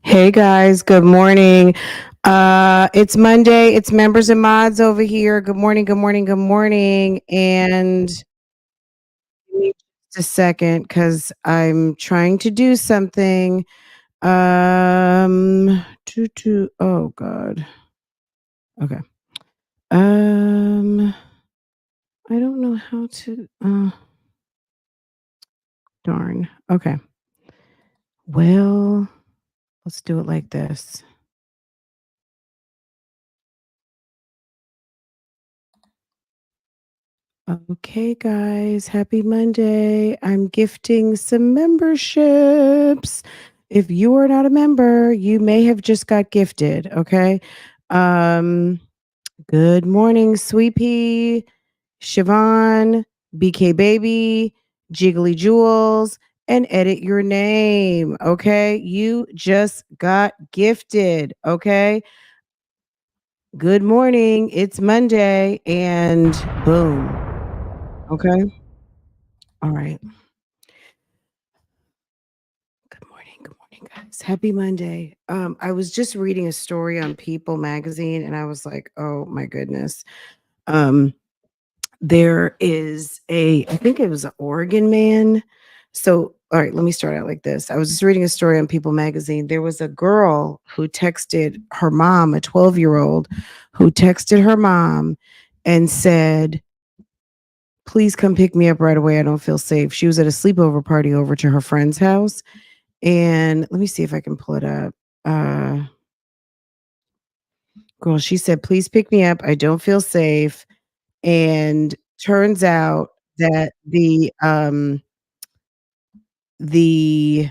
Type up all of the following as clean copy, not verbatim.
Hey guys, good morning. It's Monday. It's members and mods over here. Good morning, good morning, good morning. And give me just a second because I'm trying to do something. Oh God. Okay. I don't know how to darn. Okay. Well, let's do it like this. Okay, guys, happy Monday. I'm gifting some memberships. If you are not a member, you may have just got gifted. Okay. Um, Good morning, Sweet Pea, Siobhan, BK Baby, Jiggly Jewels, and edit your name. Okay. You just got gifted. Okay. Good morning. It's Monday and boom. Okay. All right. Good morning, guys. Happy Monday. I was just reading a story on People magazine and I was like, oh my goodness. Um, there is I think it was an Oregon man. So, all right, let me start out like this. I was just reading a story on People magazine. There was a girl who texted her mom, a 12-year-old, who texted her mom and said, please come pick me up right away. I don't feel safe. She was at a sleepover party over to her friend's house. And let me see if I can pull it up. Uh, Girl, she said, "Please pick me up. I don't feel safe." And turns out that the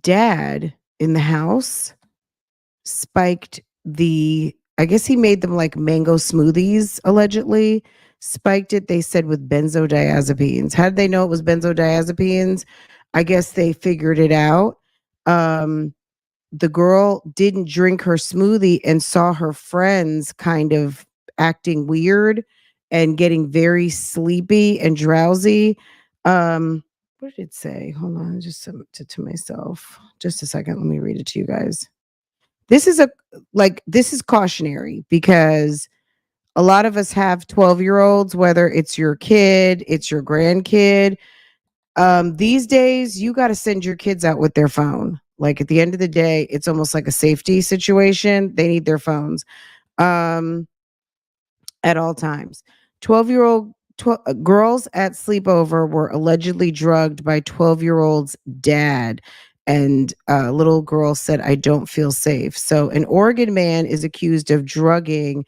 dad in the house spiked I guess he made them like mango smoothies, allegedly. Spiked it, they said, with benzodiazepines. How did they know it was benzodiazepines? I guess they figured it out. Um, the girl didn't drink her smoothie and saw her friends kind of acting weird and getting very sleepy and drowsy. What did it say? Hold on, just sent it to myself. Just a second. Let me read it to you guys. This is this is cautionary because a lot of us have 12-year-olds, whether it's your kid, it's your grandkid, these days, you got to send your kids out with their phone. Like at the end of the day, it's almost like a safety situation. They need their phones um, at all times. 12-year-old girls at sleepover were allegedly drugged by 12-year-old's dad. And a little girl said, I don't feel safe. So, an Oregon man is accused of drugging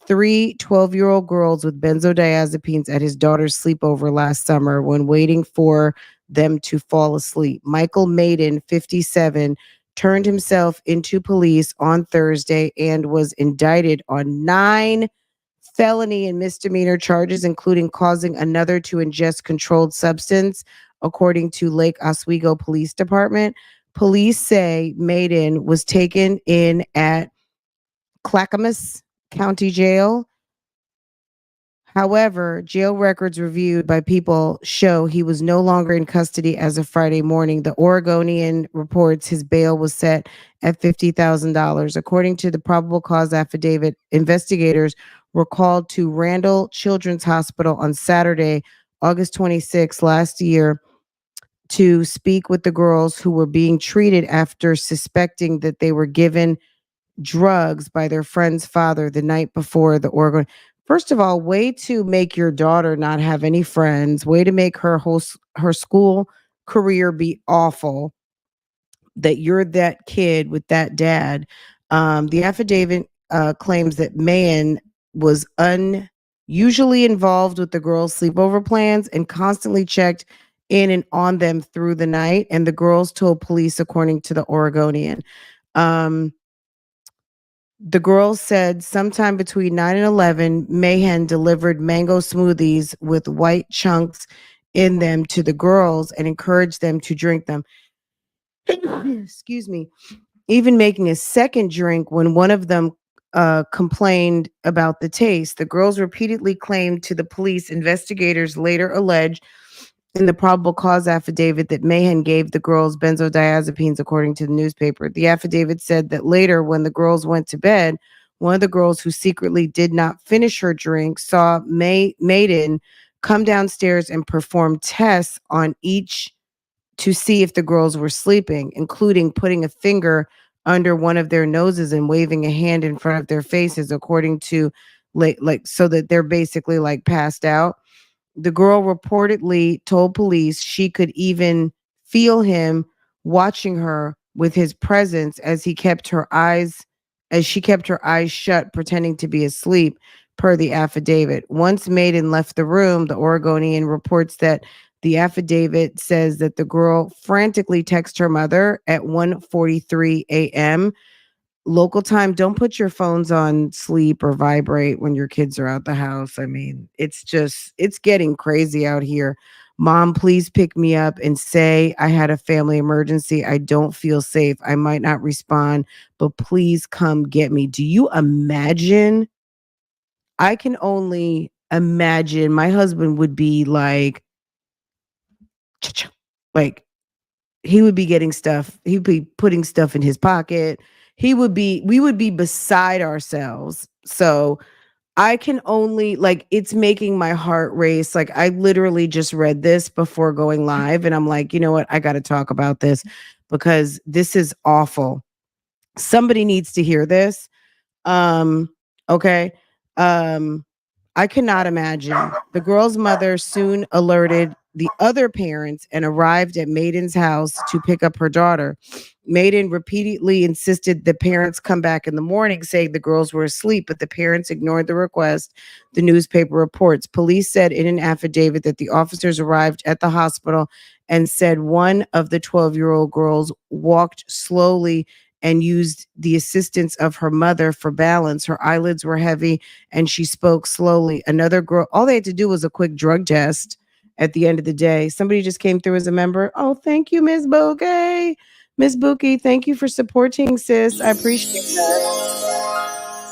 3 12-year-old girls with benzodiazepines at his daughter's sleepover last summer when waiting for them to fall asleep. Michael Maiden, 57, turned himself into police on Thursday and was indicted on 9 felony and misdemeanor charges, including causing another to ingest controlled substance, according to Lake Oswego Police Department. Police say Maiden was taken in at Clackamas County Jail. However, jail records reviewed by People show he was no longer in custody as of Friday morning. The Oregonian reports his bail was set at $50,000. According to the probable cause affidavit, investigators were called to Randall Children's Hospital on Saturday, August 26th last year to speak with the girls who were being treated after suspecting that they were given drugs by their friend's father the night before the Oregon. First of all, way to make your daughter not have any friends, way to make her school career be awful that you're that kid with that dad. The affidavit claims that Mayan was unusually involved with the girls' sleepover plans and constantly checked in and on them through the night. And the girls told police, according to the Oregonian. Um, the girls said sometime between 9 and 11, Mahan delivered mango smoothies with white chunks in them to the girls and encouraged them to drink them. Excuse me. Even making a second drink when one of them complained about the taste. The girls repeatedly claimed to the police. Investigators later alleged in the probable cause affidavit that Mahan gave the girls benzodiazepines, according to the newspaper. The affidavit said that later, when the girls went to bed, one of the girls who secretly did not finish her drink saw Maiden come downstairs and perform tests on each to see if the girls were sleeping, including putting a finger under one of their noses and waving a hand in front of their faces, according to like so that they're basically like passed out. The girl reportedly told police she could even feel him watching her with his presence as she kept her eyes shut, pretending to be asleep, per the affidavit. Once Maiden left the room, the Oregonian reports that the affidavit says that the girl frantically texted her mother at 1:43 a.m. local time. Don't put your phones on sleep or vibrate when your kids are out the house. I mean, it's getting crazy out here. Mom, please pick me up and say I had a family emergency. I don't feel safe. I might not respond, but please come get me. Do you imagine? I can only imagine my husband would be like, "Cha-cha," like he would be getting stuff. He'd be putting stuff in his pocket. We would be beside ourselves. So I can only like it's making my heart race. Like I literally just read this before going live and I'm like, you know what? I got to talk about this because this is awful. Somebody needs to hear this. Um, okay. Um, I cannot imagine. The girl's mother soon alerted the other parents and arrived at Maiden's house to pick up her daughter. Maiden repeatedly insisted the parents come back in the morning, saying the girls were asleep, but the parents ignored the request. The newspaper reports. Police said in an affidavit that the officers arrived at the hospital and said one of the 12-year-old girls walked slowly and used the assistance of her mother for balance. Her eyelids were heavy and she spoke slowly. Another girl, all they had to do was a quick drug test at the end of the day. Somebody just came through as a member. Oh, thank you, Miss Bouquet. Miss Bookie, thank you for supporting, sis. I appreciate that.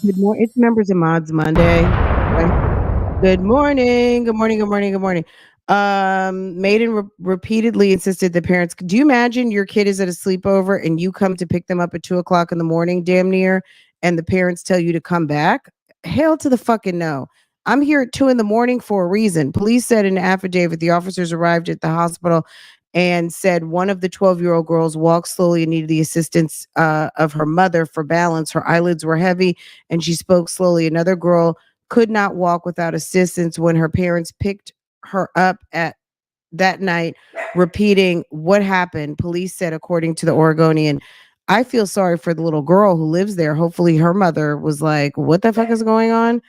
Good morning. It's Members and Mods Monday. Okay. Good morning. Good morning. Good morning. Good morning. Maiden repeatedly insisted the parents. Do you imagine your kid is at a sleepover and you come to pick them up at 2 o'clock in the morning, damn near, and the parents tell you to come back? Hell to the fucking no. I'm here at 2 in the morning for a reason. Police said in an affidavit the officers arrived at the hospital and said one of the 12-year-old girls walked slowly and needed the assistance of her mother for balance. Her eyelids were heavy and she spoke slowly. Another girl could not walk without assistance when her parents picked her up at that night, repeating what happened. Police said, according to the Oregonian. I feel sorry for the little girl who lives there. Hopefully, her mother was like, "What the fuck is going on?"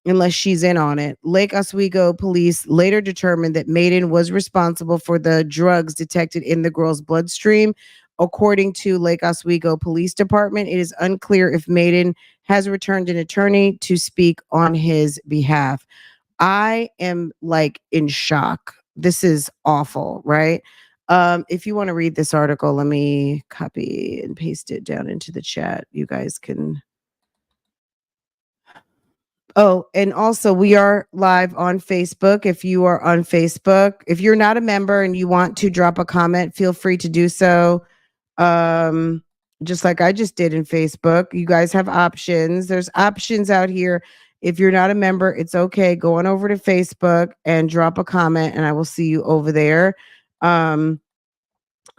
Unless she's in on it. Lake Oswego police later determined that Maiden was responsible for the drugs detected in the girl's bloodstream. According to Lake Oswego Police Department, it is unclear if Maiden has returned an attorney to speak on his behalf. I am like in shock. This is awful, right? If you want to read this article, let me copy and paste it down into the chat. You guys can. Oh, and also we are live on Facebook. If you are on Facebook, if you're not a member and you want to drop a comment, feel free to do so. Um, just like I just did in Facebook. You guys have options. There's options out here. If you're not a member, it's okay. Go on over to Facebook and drop a comment and I will see you over there. Um,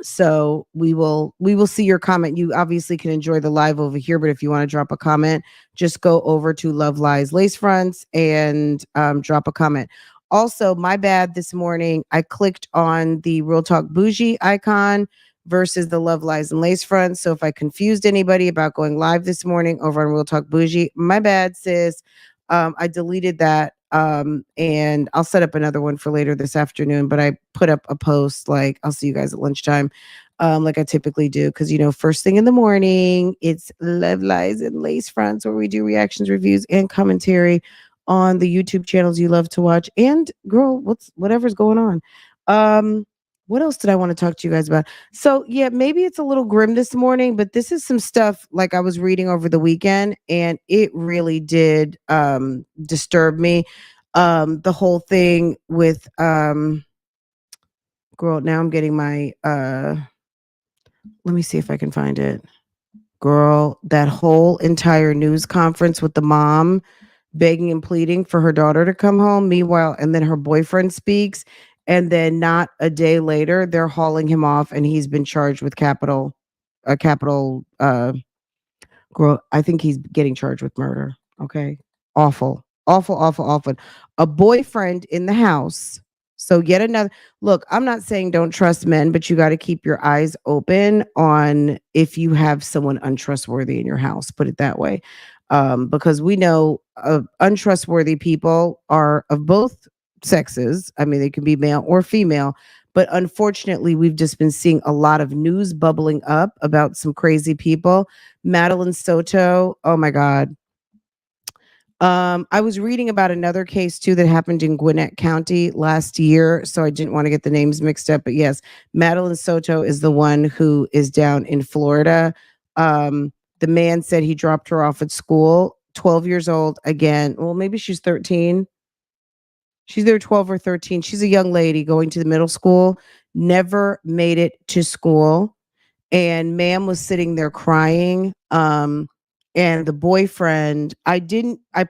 so we will see your comment. You obviously can enjoy the live over here, but if you want to drop a comment, just go over to Love Lies Lace Fronts and drop a comment. Also, my bad this morning, I clicked on the Real Talk Bougie icon versus the Love Lies and Lace Fronts. So if I confused anybody about going live this morning over on Real Talk Bougie, my bad, sis. I deleted that. And I'll set up another one for later this afternoon, but I put up a post like I'll see you guys at lunchtime, like I typically do, because first thing in the morning, it's Love Lies and Lace Fronts where we do reactions, reviews, and commentary on the YouTube channels you love to watch. And girl, whatever's going on. What else did I want to talk to you guys about? So yeah, maybe it's a little grim this morning, but this is some stuff like I was reading over the weekend and it really did disturb me. The whole thing with girl, now I'm getting my let me see if I can find it. Girl, that whole entire news conference with the mom begging and pleading for her daughter to come home. Meanwhile, and then her boyfriend speaks, and then not a day later, they're hauling him off, and he's been charged with capital girl, I think he's getting charged with murder. Okay. Awful. Awful, awful, awful. A boyfriend in the house. So yet another look, I'm not saying don't trust men, but you got to keep your eyes open on if you have someone untrustworthy in your house, put it that way. Because we know untrustworthy people are of both sexes. I mean, they can be male or female, but unfortunately, we've just been seeing a lot of news bubbling up about some crazy people. Madeline Soto. Oh my God. I was reading about another case too that happened in Gwinnett County last year, so I didn't want to get the names mixed up. But yes, Madeline Soto is the one who is down in Florida. The man said he dropped her off at school, 12 years old again. Well, maybe she's 13. She's there 12 or 13. She's a young lady going to the middle school, never made it to school, and ma'am was sitting there crying. And the boyfriend, I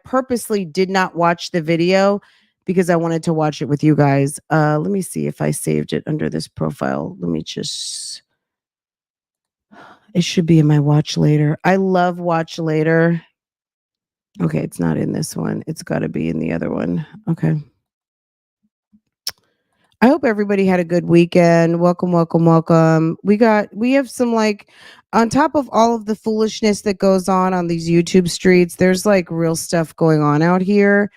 purposely did not watch the video because I wanted to watch it with you guys. Let me see if I saved it under this profile. Let me just, it should be in my watch later. I love watch later. Okay, it's not in this one. It's got to be in the other one. Okay. I hope everybody had a good weekend. Welcome, welcome, welcome. We have some like on top of all of the foolishness that goes on these YouTube streets, there's like real stuff going on out here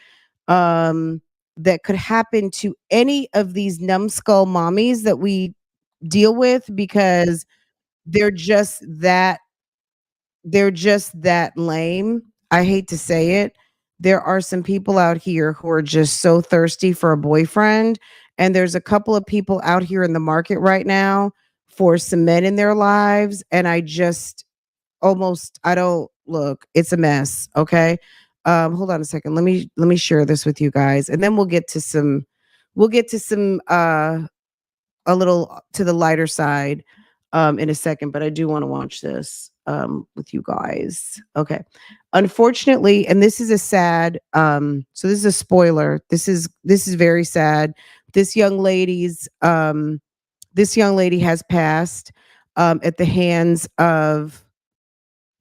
that could happen to any of these numbskull mommies that we deal with because they're just that they're just that lame. I hate to say it. There are some people out here who are just so thirsty for a boyfriend. And there's a couple of people out here in the market right now for some men in their lives. And I just I don't look, it's a mess. Okay. Hold on a second. Let me share this with you guys. And then we'll get to some a little to the lighter side in a second, but I do want to watch this with you guys. Okay. Unfortunately, and this is a sad so this is a spoiler. This is very sad. This young lady's this young lady has passed at the hands of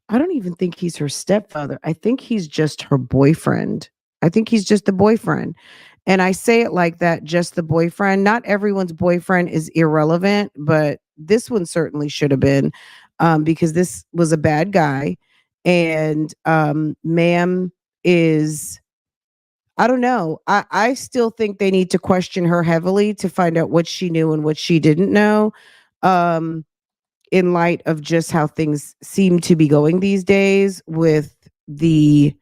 I don't even think he's her stepfather. I think he's just her boyfriend. I think he's just the boyfriend. And I say it like that, just the boyfriend. Not everyone's boyfriend is irrelevant, but this one certainly should have been because this was a bad guy. And ma'am is, I don't know. I still think they need to question her heavily to find out what she knew and what she didn't know. Um, in light of just how things seem to be going these days with the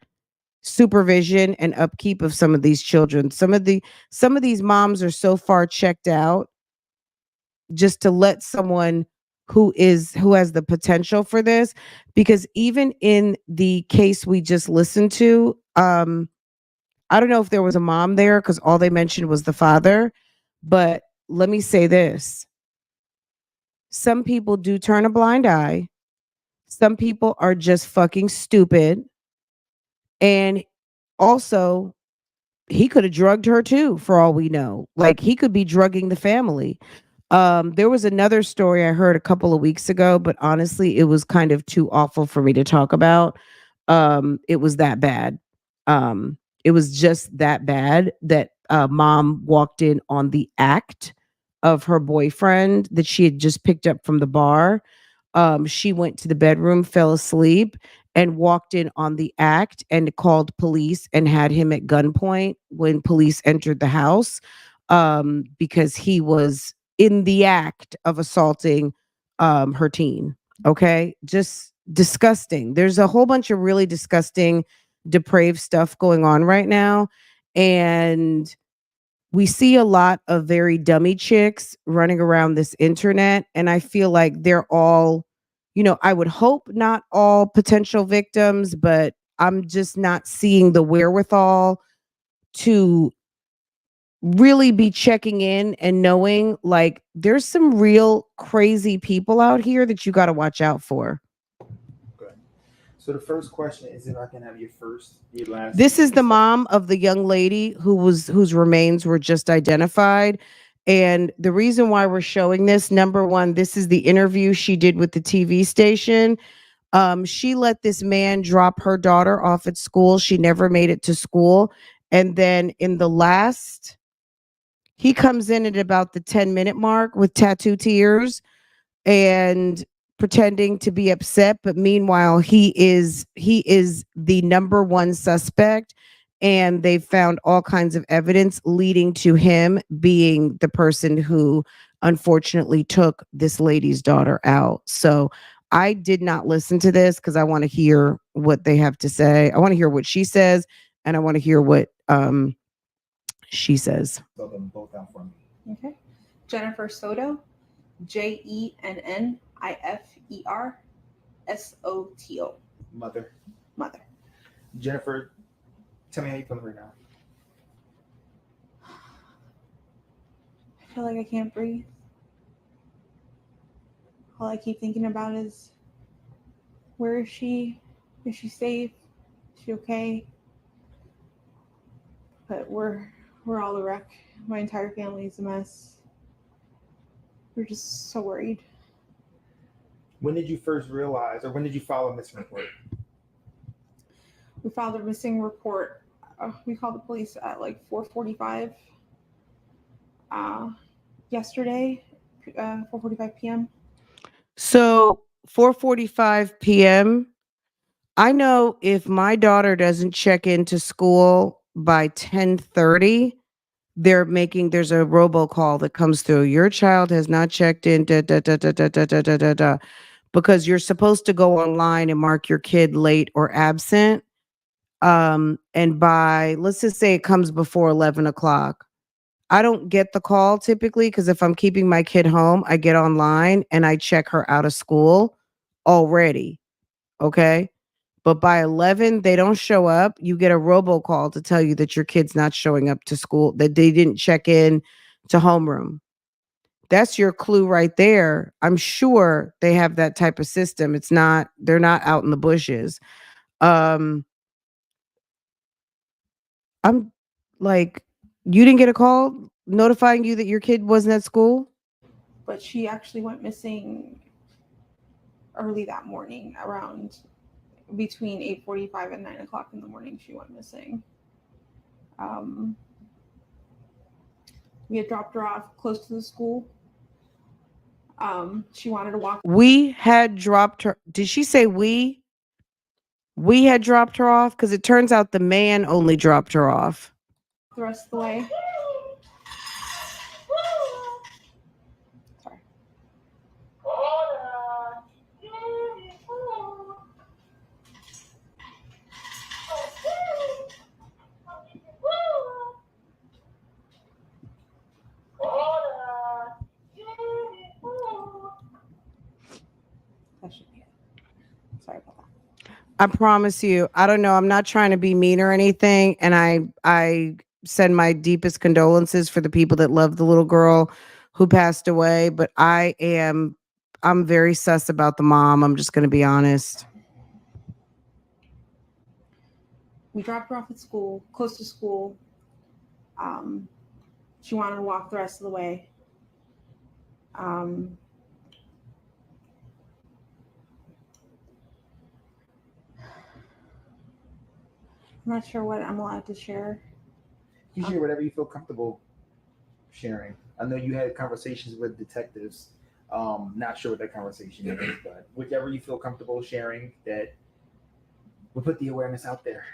supervision and upkeep of some of these children. Some of these moms are so far checked out just to let someone who has the potential for this because even in the case we just listened to I don't know if there was a mom there cuz all they mentioned was the father, but let me say this. Some people do turn a blind eye. Some people are just fucking stupid. And also, he could have drugged her too, for all we know. Like he could be drugging the family. There was another story I heard a couple of weeks ago, but honestly, it was kind of too awful for me to talk about. It was that bad. It was just that bad that mom walked in on the act of her boyfriend that she had just picked up from the bar. She went to the bedroom, fell asleep, and walked in on the act and called police and had him at gunpoint when police entered the house because he was in the act of assaulting her teen. Okay. Just disgusting. There's a whole bunch of really disgusting, depraved stuff going on right now. And we see a lot of very dummy chicks running around this internet. And I feel like they're all, I would hope not all potential victims, but I'm just not seeing the wherewithal to really be checking in and knowing like there's some real crazy people out here that you got to watch out for. Okay. So the first question is if I can have your last This is name. the mom of the young lady whose remains were just identified. And the reason why we're showing this, number one, this is the interview she did with the TV station. She let this man drop her daughter off at school. She never made it to school. And then in the last, he comes in at about the 10-minute mark with tattoo tears and pretending to be upset, but meanwhile he is the number one suspect, and they found all kinds of evidence leading to him being the person who unfortunately took this lady's daughter out. So I did not listen to this because I want to hear what they have to say. I want to hear what she says, and I want to hear what she says. Spell them both out for me. Okay. Jennifer Soto, JENNIFER Mother. Mother. Jennifer, tell me how you feeling right now. I feel like I can't breathe. All I keep thinking about is where is she? Is she safe? Is she okay? But we're all a wreck. My entire family is a mess. We're just so worried. When did you first realize, or when did you file a missing report? We filed a missing report. We called the police at like 4:45 yesterday, 4:45 p.m. So 4:45 p.m. I know if my daughter doesn't check into school by 10:30, there's a robocall that comes through. Your child has not checked in da, da, da, da, da, da, da, da, da, da, because you're supposed to go online and mark your kid late or absent. And by let's just say it comes before 11 o'clock. I don't get the call typically because if I'm keeping my kid home, I get online and I check her out of school already. Okay. But by 11, they don't show up. You get a robocall to tell you that your kid's not showing up to school, that they didn't check in to homeroom. That's your clue right there. I'm sure they have that type of system. They're not out in the bushes. Um, I'm like, you didn't get a call notifying you that your kid wasn't at school? But she actually went missing early that morning, around between 8:45 and 9 o'clock in the morning. She went missing. Um, we had dropped her off close to the school. She wanted to walk We had dropped her. Did she say we? We had dropped her off because it turns out the man only dropped her off. the rest of the way. Sorry. That should be it. Sorry about that. I promise you, I don't know. I'm not trying to be mean or anything. And I send my deepest condolences for the people that love the little girl who passed away. But I'm very sus about the mom. I'm just gonna be honest. We dropped her off at school, close to school. Um, she wanted to walk the rest of the way. Um, I'm not sure what I'm allowed to share. You share whatever you feel comfortable sharing. I know you had conversations with detectives. Not sure what that conversation is, but whichever you feel comfortable sharing, that will put the awareness out there.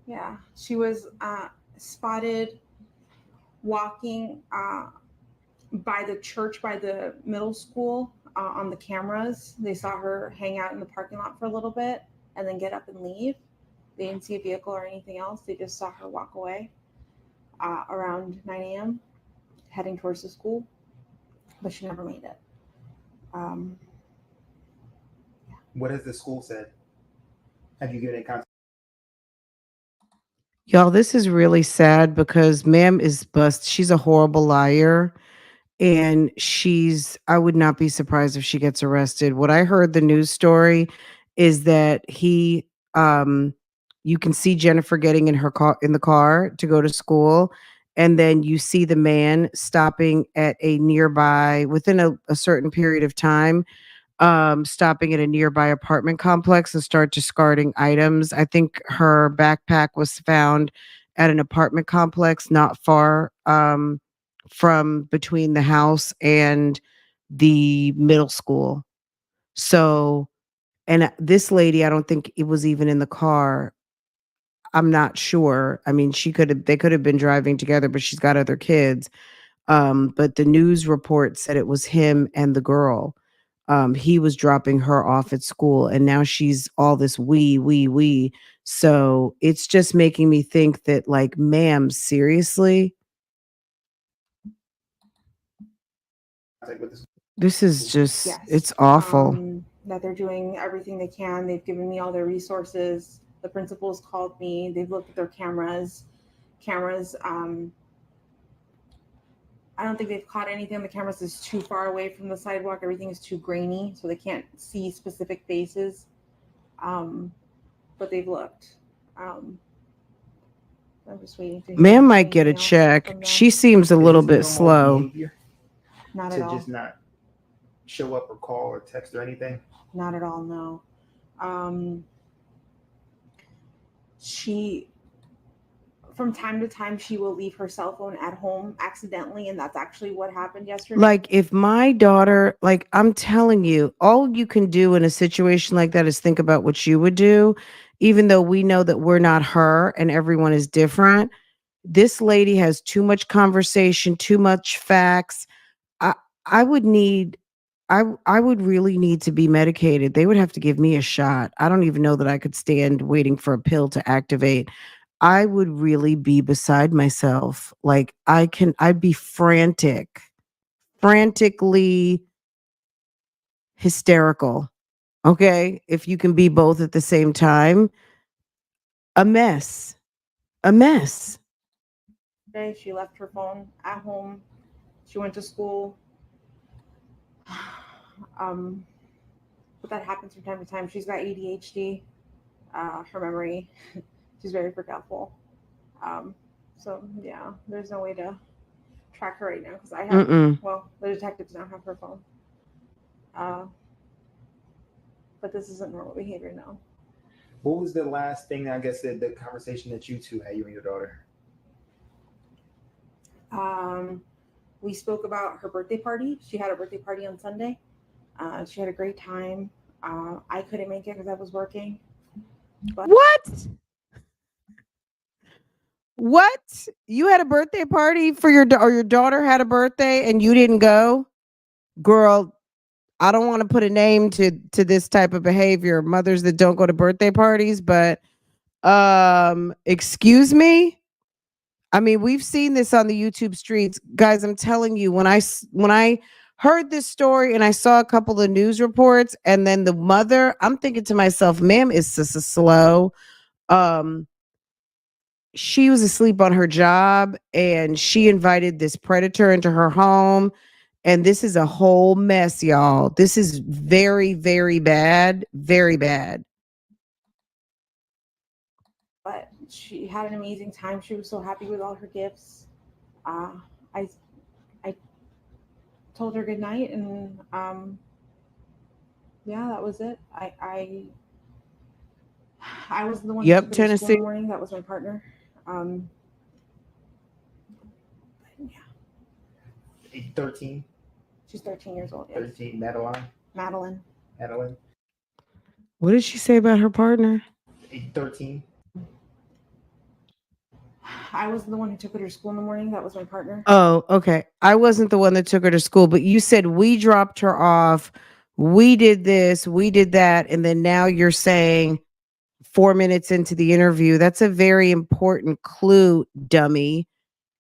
Yeah, she was spotted walking by the church, by the middle school, on the cameras. They saw her hang out in the parking lot for a little bit and then get up and leave. They didn't see a vehicle or anything else. They just saw her walk away around 9 a.m. heading towards the school, but she never made it. What has the school said? Have you given it contact? Y'all, this is really sad because ma'am is bust. She's a horrible liar. And I would not be surprised if she gets arrested. What I heard the news story is that um, you can see Jennifer getting in the car to go to school. And then you see the man stopping at a nearby, within a certain period of time, stopping at a nearby apartment complex and start discarding items. I think her backpack was found at an apartment complex not far from between the house and the middle school. So, and this lady, I don't think it was even in the car. I'm not sure. I mean, they could have been driving together, but she's got other kids. But the news report said it was him and the girl. He was dropping her off at school, and now she's all this we. So it's just making me think that, like, ma'am, seriously, this is just, Yes. it's awful. That they're doing everything they can. They've given me all their resources. The principals called me. They've looked at their cameras. I don't think they've caught anything on the cameras is too far away from the sidewalk. Everything is too grainy, so they can't see specific faces. But they've looked. I'm just waiting to hear. Ma'am might get a check. She seems a little bit slow. Behavior Not to at all. just not show up or call or text or anything? Not at all, no. She, from time to time, she will leave her cell phone at home accidentally, and that's actually what happened yesterday. Like, if my daughter, like, I'm telling you, all you can do in a situation like that is think about what you would do, even though we know that we're not her and everyone is different. This lady has too much conversation, too much facts. I I would need I would really need to be medicated. They would have to give me a shot. I don't even know that I could stand waiting for a pill to activate. I would really be beside myself. Like, I'd be frantically hysterical. Okay? If you can be both at the same time, a mess. A mess. Today, she left her phone at home. She went to school. But that happens from time to time. She's got ADHD. Her memory, she's very forgetful. So yeah, there's no way to track her right now because I have. Well, the detectives don't have her phone. But this isn't normal behavior now. What was the last thing, I guess, the conversation that you two had, you and your daughter? We spoke about her birthday party. She had a birthday party on Sunday. She had a great time. I couldn't make it because I was working. But What? You had a birthday party for your daughter had a birthday and you didn't go? Girl, I don't want to put a name to this type of behavior, mothers that don't go to birthday parties, but excuse me? I mean, we've seen this on the YouTube streets. Guys, I'm telling you, when I heard this story and I saw a couple of news reports and then the mother, I'm thinking to myself, ma'am is so slow. She was asleep on her job and she invited this predator into her home. And this is a whole mess, y'all. This is very, very bad. Very bad. But she had an amazing time. She was so happy with all her gifts. I told her good night, and yeah, that was it. I was the one who took her to school in the morning. That was my partner. Yeah. 13? She's 13 years old. Yes. 13, Madeline. What did she say about her partner? 13. I was the one who took her to school in the morning. That was my partner. Oh, okay. I wasn't the one that took her to school, but you said we dropped her off. We did this, we did that. And then now you're saying 4 minutes into the interview, that's a very important clue, dummy.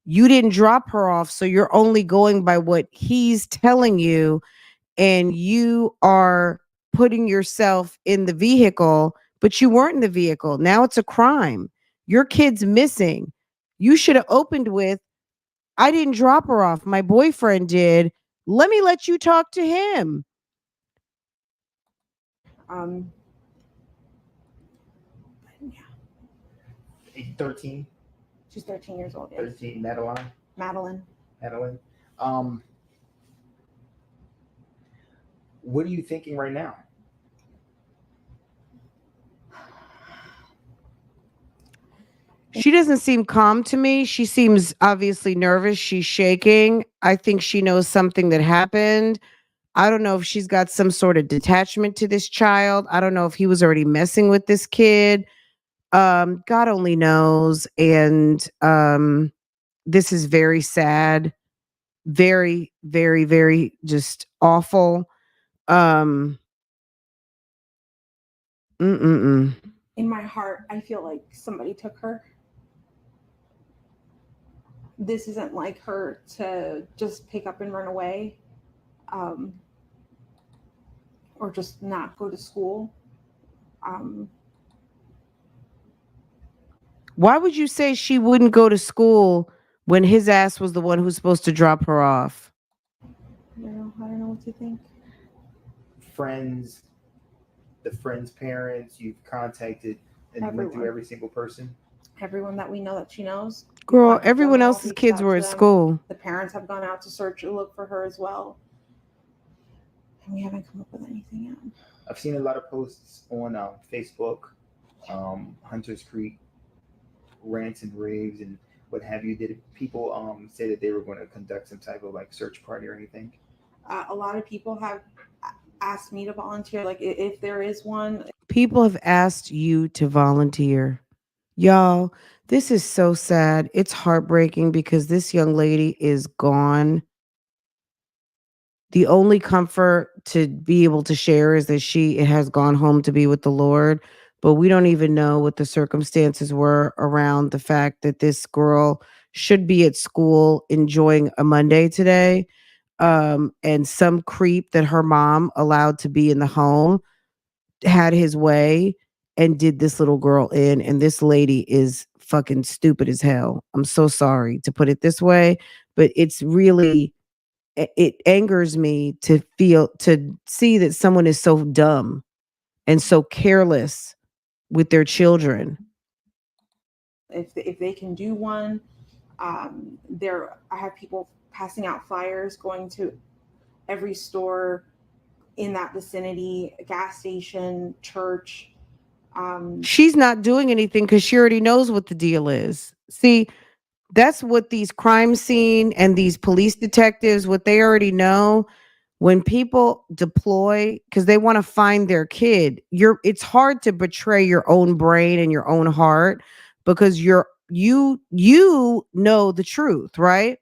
You didn't drop her off. So you're only going by what he's telling you. And you are putting yourself in the vehicle, but you weren't in the vehicle. Now it's a crime. Your kid's missing. You should have opened with, I didn't drop her off. My boyfriend did. Let me let you talk to him. Yeah. 13. She's 13 years old. Yes. 13. Madeline. Madeline. What are you thinking right now? She doesn't seem calm to me. She seems obviously nervous. She's shaking. I think she knows something that happened. I don't know if she's got some sort of detachment to this child. I don't know if he was already messing with this kid. God only knows. And this is very sad. Very, very, very just awful. Um mm-mm-mm. In my heart, I feel like somebody took her. This isn't like her to just pick up and run away, or just not go to school. Why would you say she wouldn't go to school when his ass was the one who's supposed to drop her off? I don't know what to think. Friends, the friend's parents, you've contacted and went through every single person? Everyone that we know that she knows. Girl, everyone else's kids were at school. The parents have gone out to search and look for her as well. And we haven't come up with anything yet. I've seen a lot of posts on Facebook, Hunters Creek, rants and raves and what have you. Did people say that they were going to conduct some type of like search party or anything? A lot of people have asked me to volunteer, like if there is one. People have asked you to volunteer. Y'all, this is so sad. It's heartbreaking because this young lady is gone. The only comfort to be able to share is that she has gone home to be with the Lord, but we don't even know what the circumstances were around the fact that this girl should be at school enjoying a Monday today. And some creep that her mom allowed to be in the home had his way and did this little girl in. And this lady is fucking stupid as hell. I'm so sorry to put it this way, but it's really, it angers me to see that someone is so dumb and so careless with their children. If they can do one, I have people passing out flyers, going to every store in that vicinity, gas station, church. She's not doing anything because she already knows what the deal is. See, that's what these crime scene and these police detectives, what they already know. When people deploy because they want to find their kid, it's hard to betray your own brain and your own heart because you know the truth, right?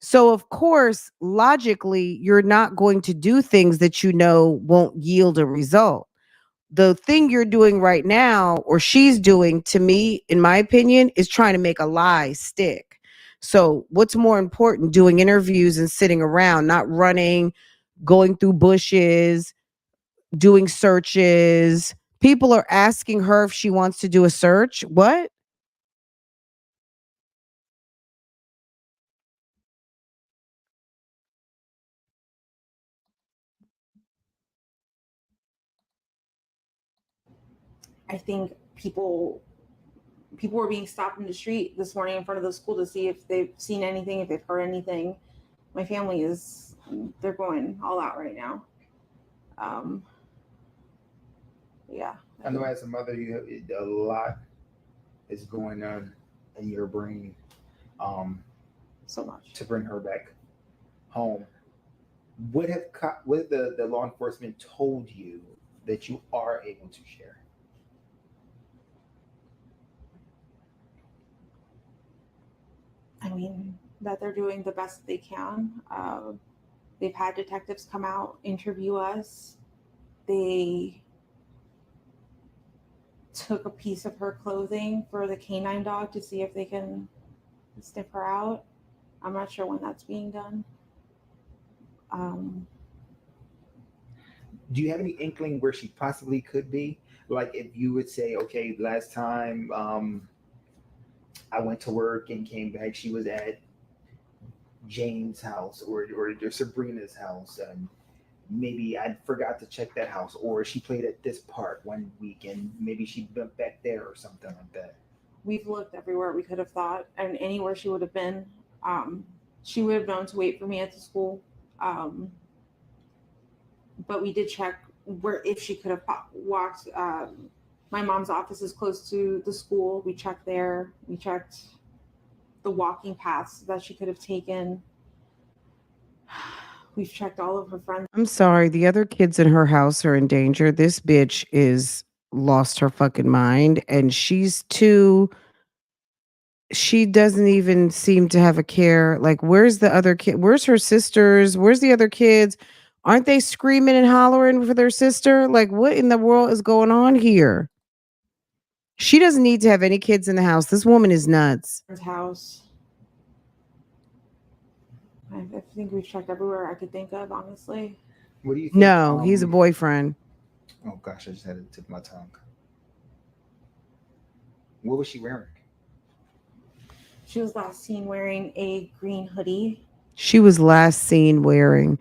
So of course, logically, you're not going to do things that you know won't yield a result. The thing you're doing right now, or she's doing, to me, in my opinion, is trying to make a lie stick. So what's more important, doing interviews and sitting around, not running, going through bushes, doing searches? People are asking her if she wants to do a search. What? I think people were being stopped in the street this morning in front of the school to see if they've seen anything, if they've heard anything. My family they're going all out right now. Yeah. I know as a mother, a lot is going on in your brain. So much to bring her back home. What have the law enforcement told you that you are able to share? I mean, that they're doing the best they can. They've had detectives come out, interview us. They took a piece of her clothing for the canine dog to see if they can sniff her out. I'm not sure when that's being done. Do you have any inkling where she possibly could be? Like if you would say, okay, last time I went to work and came back. She was at Jane's house or Sabrina's house, and maybe I forgot to check that house, or she played at this park one week, and maybe she went back there or something like that. We've looked everywhere we could have thought, and anywhere she would have been. She would have known to wait for me at the school. But we did check where if she could have walked. My mom's office is close to the school. We checked there. We checked the walking paths that she could have taken. We've checked all of her friends. I'm sorry, the other kids in her house are in danger. This bitch is lost her fucking mind, and she doesn't even seem to have a care. Like, where's the other kid? Where's her sisters? Where's the other kids? Aren't they screaming and hollering for their sister? Like, what in the world is going on here? She doesn't need to have any kids in the house. This woman is nuts. House. I think we've checked everywhere I could think of, honestly. What do you think? No, he's a boyfriend. Oh gosh, I just had to tip my tongue. What was she wearing? She was last seen wearing a green hoodie. She was last seen wearing.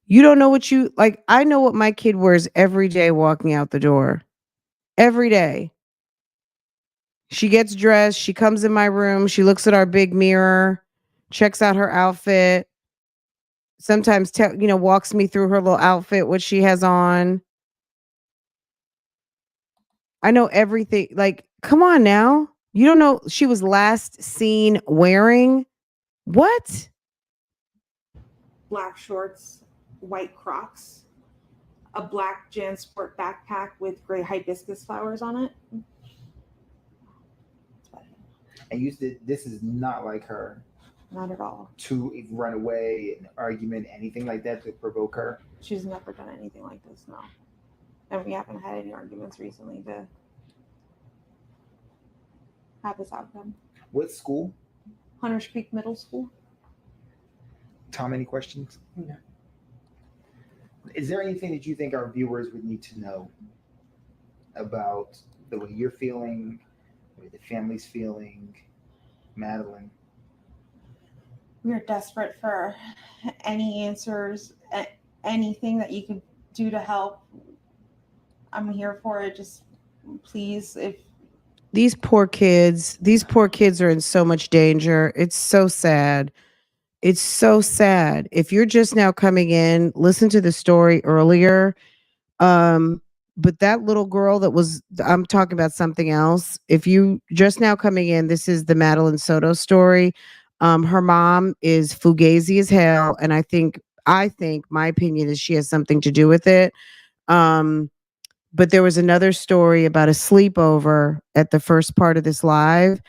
You don't know what you like. I know what my kid wears every day walking out the door. Every day. She gets dressed. She comes in my room. She looks at our big mirror, checks out her outfit. Sometimes, walks me through her little outfit, what she has on. I know everything. Like, come on now. You don't know she was last seen wearing what? Black shorts, white Crocs, a black JanSport backpack with gray hibiscus flowers on it. And you said this is not like her. Not at all. To run away, an argument, anything like that to provoke her. She's never done anything like this, no. And we haven't had any arguments recently to have this outcome. What school? Hunters Creek Middle School. Tom, any questions? No. Is there anything that you think our viewers would need to know about the way you're feeling, the way the family's feeling, Madeline? We're desperate for any answers, anything that you could do to help. I'm here for it. Just please, if These poor kids are in so much danger. It's so sad. It's so sad. If you're just now coming in, listen to the story earlier. But that little girl I'm talking about something else. If you just now coming in, this is the Madeline Soto story. Her mom is fugazi as hell, and I think my opinion is she has something to do with it. But there was another story about a sleepover at the first part of this live.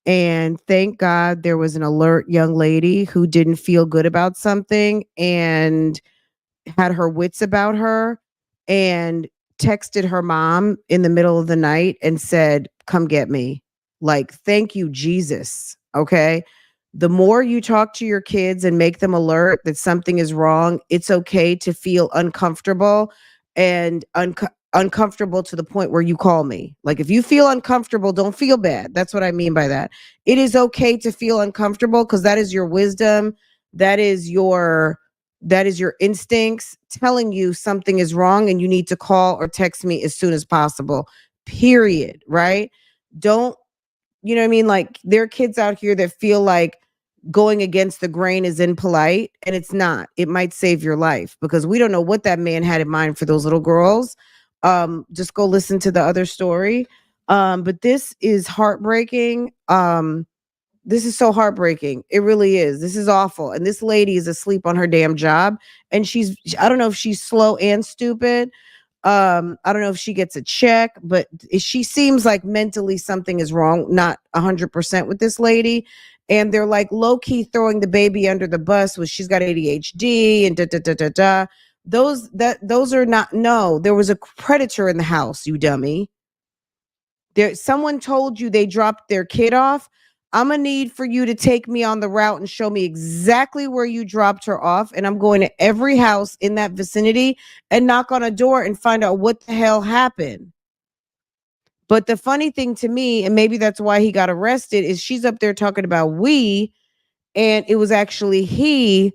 And thank God there was an alert young lady who didn't feel good about something and had her wits about her and texted her mom in the middle of the night and said, "Come get me." Like, thank you, Jesus. Okay. The more you talk to your kids and make them alert that something is wrong, it's okay to feel uncomfortable and uncomfortable to the point where you call me. Like, if you feel uncomfortable, don't feel bad. That's what I mean by that. It is okay to feel uncomfortable because that is your wisdom. That is your instincts telling you something is wrong and you need to call or text me as soon as possible. Period. Right? Don't, you know what I mean? Like, there are kids out here that feel like going against the grain is impolite, and it's not. It might save your life because we don't know what that man had in mind for those little girls. Just go listen to the other story. But this is heartbreaking. This is so heartbreaking. It really is. This is awful. And this lady is asleep on her damn job. And I don't know if she's slow and stupid. I don't know if she gets a check, but she seems like mentally something is wrong, not 100% with this lady. And they're like low key throwing the baby under the bus with she's got ADHD and da da da da da. Those are not, no, there was a predator in the house, you dummy. Someone told you they dropped their kid off. I'm gonna need for you to take me on the route and show me exactly where you dropped her off. And I'm going to every house in that vicinity and knock on a door and find out what the hell happened. But the funny thing to me, and maybe that's why he got arrested, is she's up there talking about we, and it was actually he.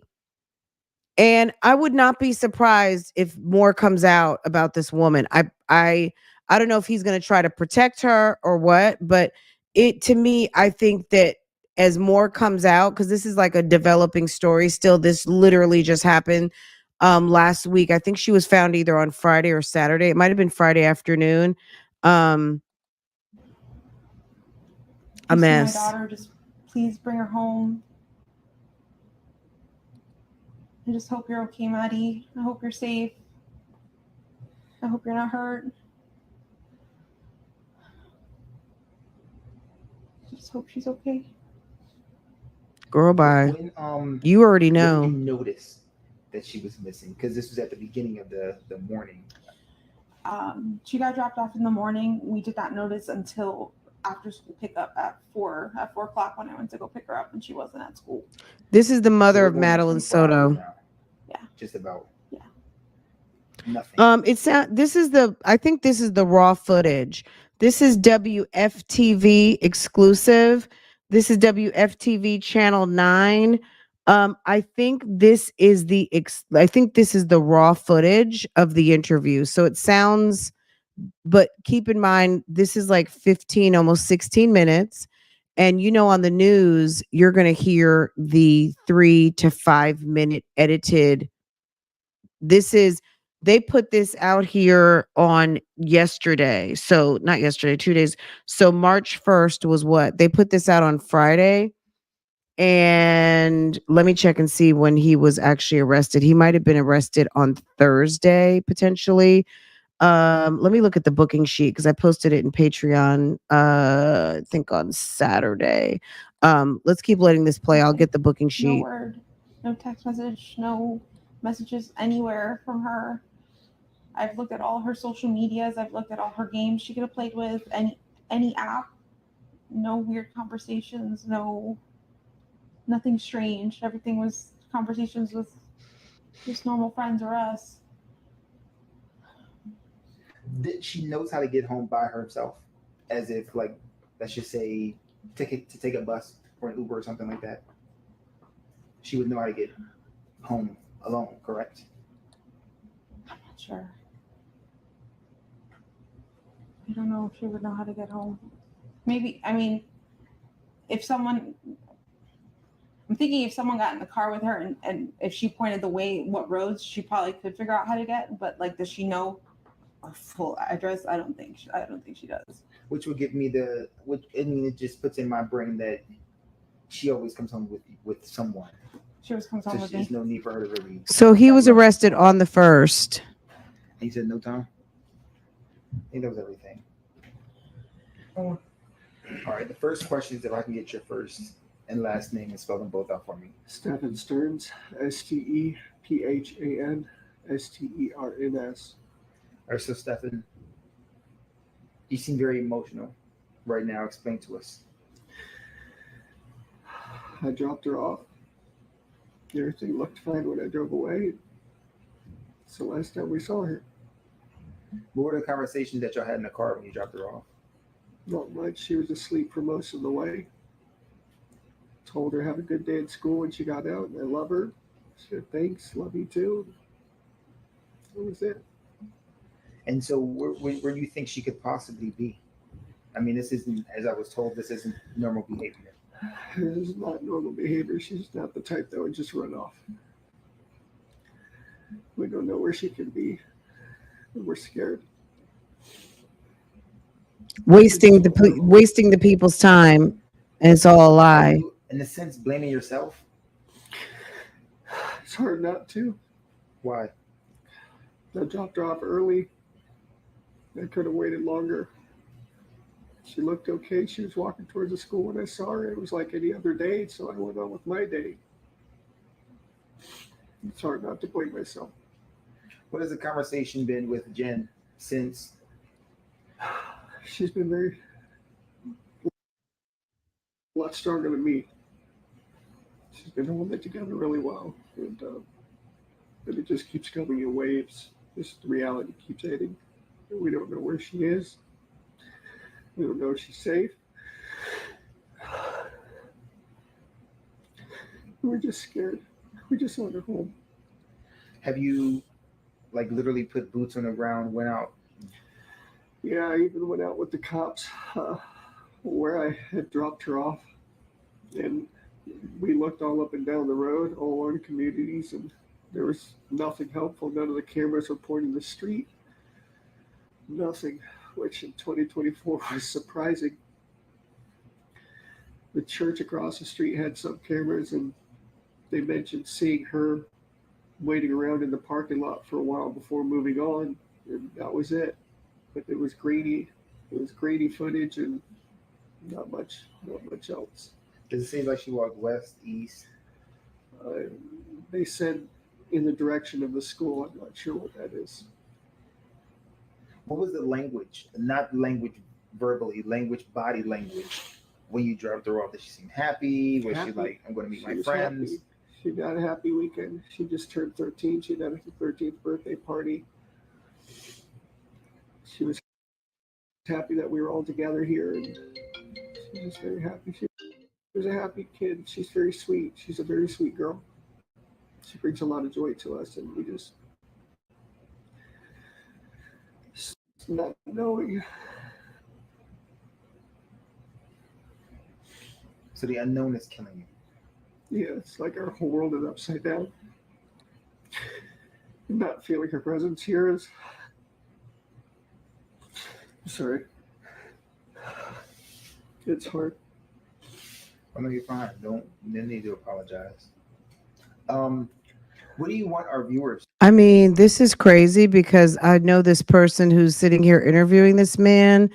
And I would not be surprised if more comes out about this woman. I don't know if he's going to try to protect her or what, but it to me, I think that as more comes out, because this is like a developing story still, this literally just happened last week. I think she was found either on Friday or Saturday. It might have been Friday afternoon. Um a You see my mess. daughter, just please bring her home. I just hope you're okay, Maddie. I hope you're safe. I hope you're not hurt. I just hope she's okay. Girl, bye. When You already when did you know. notice that she was missing? Because this was at the beginning of the morning. She got dropped off in the morning. We did not notice until after school pickup at 4 o'clock when I went to go pick her up, and she wasn't at school. This is the So mother we're of going on Madeline 24 hours Soto. now. Yeah. Just about. Yeah. Nothing. I think this is the raw footage. This is WFTV exclusive. This is WFTV channel 9. I think this is the raw footage of the interview. So it sounds, but keep in mind this is like 15, almost 16 minutes. And on the news, you're going to hear the 3 to 5 minute edited. They put this out here on yesterday. So not yesterday, 2 days. So March 1st was what? They put this out on Friday. And let me check and see when he was actually arrested. He might have been arrested on Thursday, potentially. Let me look at the booking sheet because I posted it in Patreon, I think on Saturday. Let's keep letting this play. I'll get the booking No sheet. word, no text message, no messages anywhere from her. I've looked at all her social medias. I've looked at all her games she could have played with, any app. No weird conversations. Nothing strange. Everything was conversations with just normal friends or us. She knows how to get home by herself, as if like, let's just say, take a bus or an Uber or something like that. She would know how to get home alone, correct? I'm not sure. I don't know if she would know how to get home. Maybe, I mean, if someone, I'm thinking if someone got in the car with her and if she pointed the way, what roads, she probably could figure out how to get. But like, does she know her full address? I don't think she does. Which would give me it just puts in my brain that she always comes home with someone. She always comes home with me. There's no need for her to really. So he was arrested on the 1st. He said no time. I think that was everything. All right. The first question is if I can get your first and last name and spell them both out for me. Stephan Sterns, STEPHAN STERNS. All right, so Stephan, you seem very emotional right now. Explain to us. I dropped her off. Everything looked fine when I drove away. It's the last time we saw her. What were the conversations that y'all had in the car when you dropped her off? Not much. She was asleep for most of the way. Told her have a good day at school when she got out, and I love her. She said thanks, love you too. That was it. And so where do you think she could possibly be? I mean, this isn't, as I was told, this isn't normal behavior. This is not normal behavior. She's not the type that would just run off. We don't know where she could be. We're scared. Wasting the people's time, and it's all a lie. Are you, in a sense, blaming yourself? It's hard not to. Why? I dropped her off early. I could have waited longer. She looked okay. She was walking towards the school when I saw her. It was like any other day, so I went on with my day. It's hard not to blame myself. What has the conversation been with Jen since? She's been a lot stronger than me. She's been holding it together really well. And it just keeps coming in waves. Just the reality keeps hitting. We don't know where she is. We don't know if she's safe. We're just scared. We just want her home. Have you, like, literally put boots on the ground, went out? Yeah, I even went out with the cops where I had dropped her off. And we looked all up and down the road, all our communities, and there was nothing helpful. None of the cameras were pointing the street. Nothing, which in 2024 was surprising. The church across the street had some cameras, and they mentioned seeing her waiting around in the parking lot for a while before moving on, and that was it. But it was grainy. It was grainy footage, and not much else. Does it seem like she walked west, east? They said in the direction of the school. I'm not sure what that is. What was the language? Not language verbally, language, body language. When you dropped her off, did she seem happy? Was she like, I'm going to meet my friends? Happy. She got a happy weekend. She just turned 13. She had a 13th birthday party. She was happy that we were all together here, and she was very happy. She was a happy kid. She's very sweet. She's a very sweet girl. She brings a lot of joy to us, and we just not knowing. So the unknown is killing you. Yeah, it's like our whole world is upside down. Not feeling her presence here is. Sorry. It's hard. Oh no, you're fine. No need to apologize. What do you want our viewers? I mean, this is crazy because I know this person who's sitting here interviewing this man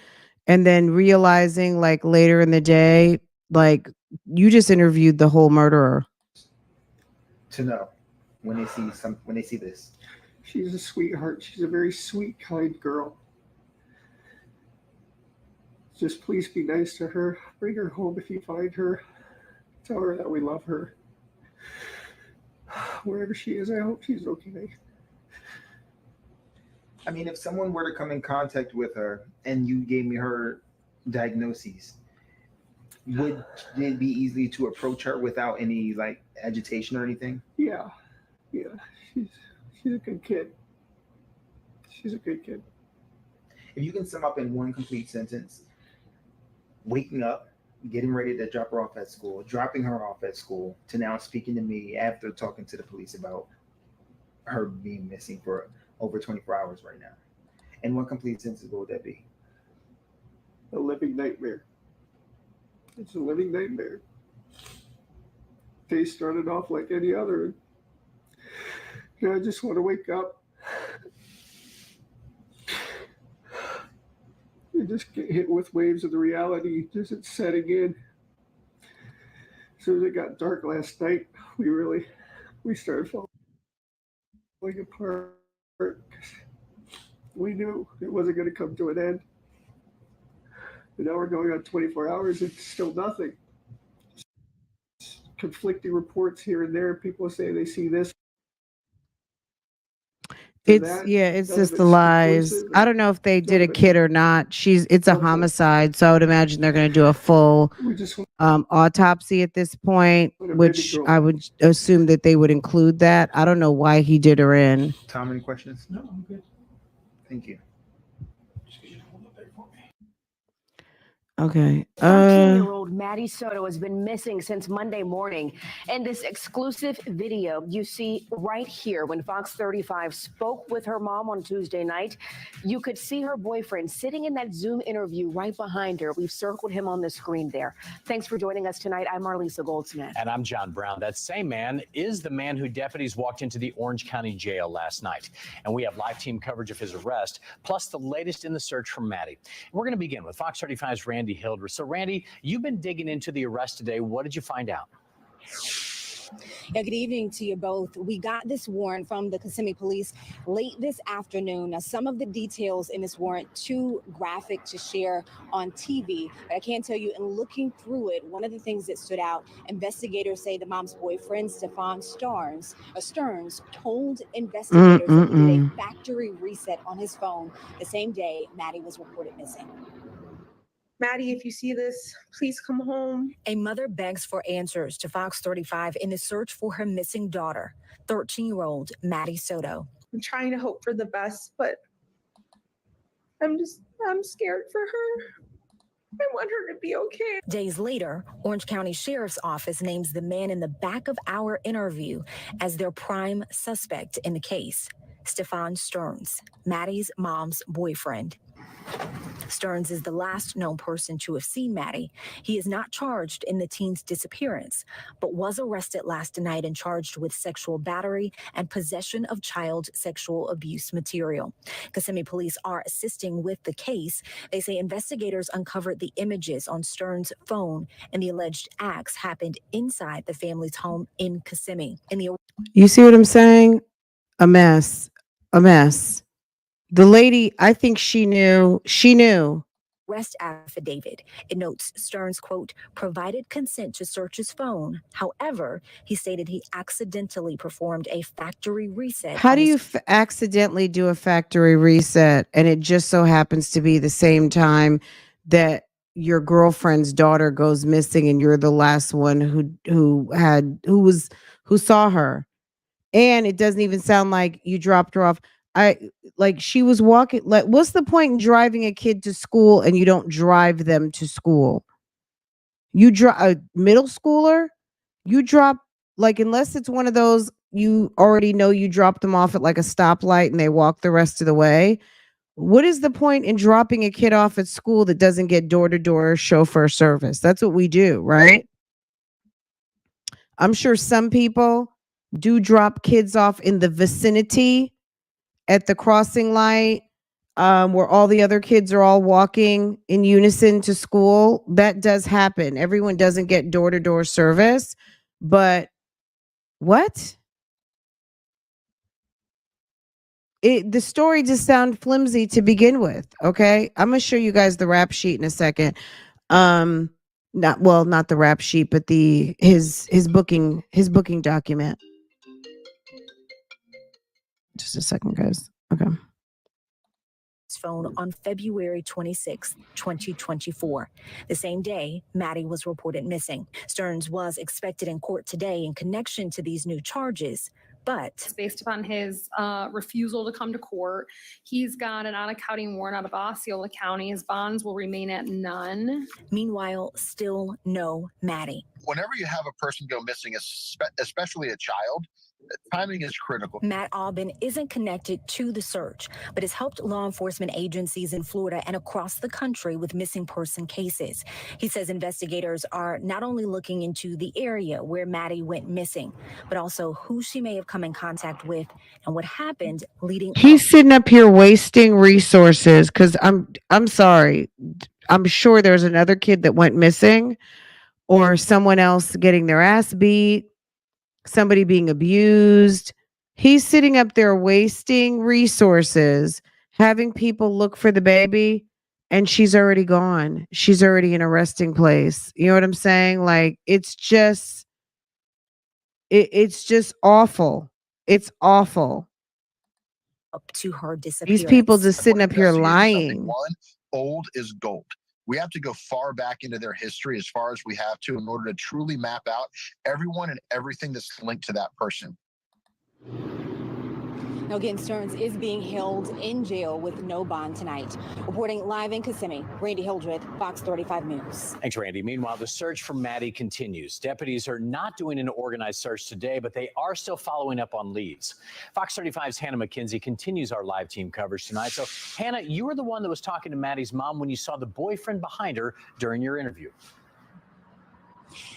and then realizing like later in the day, like you just interviewed the whole murderer. To know when they see this? She's a sweetheart. She's a very sweet, kind girl. Just please be nice to her. Bring her home if you find her. Tell her that we love her. Wherever she is, I hope she's okay. I mean, if someone were to come in contact with her and you gave me her diagnoses, would it be easy to approach her without any like agitation or anything? Yeah. She's a good kid. She's a good kid. If you can sum up in one complete sentence, waking up, getting ready to drop her off at school, dropping her off at school, to now speaking to me after talking to the police about her being missing for over 24 hours right now. In one complete sentence, what would that be? A living nightmare. It's a living nightmare. Day started off like any other. I just want to wake up. You just get hit with waves of the reality. Just it's setting in. As soon as it got dark last night, we started falling apart. We knew it wasn't going to come to an end. And now we're going on 24 hours. It's still nothing. Conflicting reports here and there. People say they see this. It's just the lies. I don't know if they did a kid or not. It's a homicide, so I would imagine they're going to do a full autopsy at this point, which I would assume that they would include that. I don't know why he did her in. Tom, any questions? No, I'm good. Thank you. Okay. 13-year-old Maddie Soto has been missing since Monday morning. And this exclusive video you see right here, when Fox 35 spoke with her mom on Tuesday night, you could see her boyfriend sitting in that Zoom interview right behind her. We've circled him on the screen there. Thanks for joining us tonight. I'm Marlisa Goldsmith. And I'm John Brown. That same man is the man who deputies walked into the Orange County Jail last night. And we have live team coverage of his arrest, plus the latest in the search for Maddie. We're going to begin with Fox 35's Randy Hildreth. So, Randy, you've been digging into the arrest today. What did you find out? Yeah, good evening to you both. We got this warrant from the Kissimmee Police late this afternoon. Now, some of the details in this warrant too graphic to share on TV, but I can tell you in looking through it, one of the things that stood out, investigators say the mom's boyfriend, Stephan Sterns, told investigators that he did a factory reset on his phone the same day Maddie was reported missing. Maddie, if you see this, please come home. A mother begs for answers to Fox 35 in the search for her missing daughter, 13-year-old Maddie Soto. I'm trying to hope for the best, but I'm scared for her. I want her to be okay. Days later, Orange County Sheriff's Office names the man in the back of our interview as their prime suspect in the case, Stephan Sterns, Maddie's mom's boyfriend. Sterns is the last known person to have seen Maddie. He is not charged in the teen's disappearance, but was arrested last night and charged with sexual battery and possession of child sexual abuse material. Kissimmee police are assisting with the case. They say investigators uncovered the images on Sterns' phone, and the alleged acts happened inside the family's home in Kissimmee. You see what I'm saying? A mess. A mess. The lady, I think she knew. Arrest affidavit. It notes Sterns, quote, provided consent to search his phone. However, he stated he accidentally performed a factory reset. How do you accidentally do a factory reset and it just so happens to be the same time that your girlfriend's daughter goes missing and you're the last one who saw her? And it doesn't even sound like you dropped her off. She was walking. Like, what's the point in driving a kid to school and you don't drive them to school? You drop a middle schooler, you drop, like, unless it's one of those, you already know you drop them off at like a stoplight and they walk the rest of the way. What is the point in dropping a kid off at school that doesn't get door-to-door chauffeur service? That's what we do, right? I'm sure some people do drop kids off in the vicinity at the crossing light, where all the other kids are all walking in unison to school. That does happen. Everyone doesn't get door-to-door service, but what? The story just sounds flimsy to begin with. Okay, I'm gonna show you guys the rap sheet in a second. Not the rap sheet, but his booking document. Just a second, guys. Okay. Phone on February 26, 2024. The same day, Maddie was reported missing. Sterns was expected in court today in connection to these new charges, but based upon his refusal to come to court, he's got an out-of-county warrant out of Osceola County. His bonds will remain at none. Meanwhile, still no Maddie. Whenever you have a person go missing, especially a child, timing is critical. Matt Aubin isn't connected to the search, but has helped law enforcement agencies in Florida and across the country with missing person cases. He says investigators are not only looking into the area where Maddie went missing, but also who she may have come in contact with and what happened leading up. He's sitting up here wasting resources because I'm sorry. I'm sure there's another kid that went missing or someone else getting their ass beat, somebody being abused. He's sitting up there wasting resources, having people look for the baby, and she's already gone. She's already in a resting place. You know what I'm saying? Like, it's just awful. It's awful. Up to her disappearance. These people just sitting up here lying. Old is gold. We have to go far back into their history as far as we have to in order to truly map out everyone and everything that's linked to that person. Now again, Sterns is being held in jail with no bond tonight. Reporting live in Kissimmee, Randy Hildreth, Fox 35 News. Thanks, Randy. Meanwhile, the search for Maddie continues. Deputies are not doing an organized search today, but they are still following up on leads. Fox 35's Hannah McKenzie continues our live team coverage tonight. So, Hannah, you were the one that was talking to Maddie's mom when you saw the boyfriend behind her during your interview.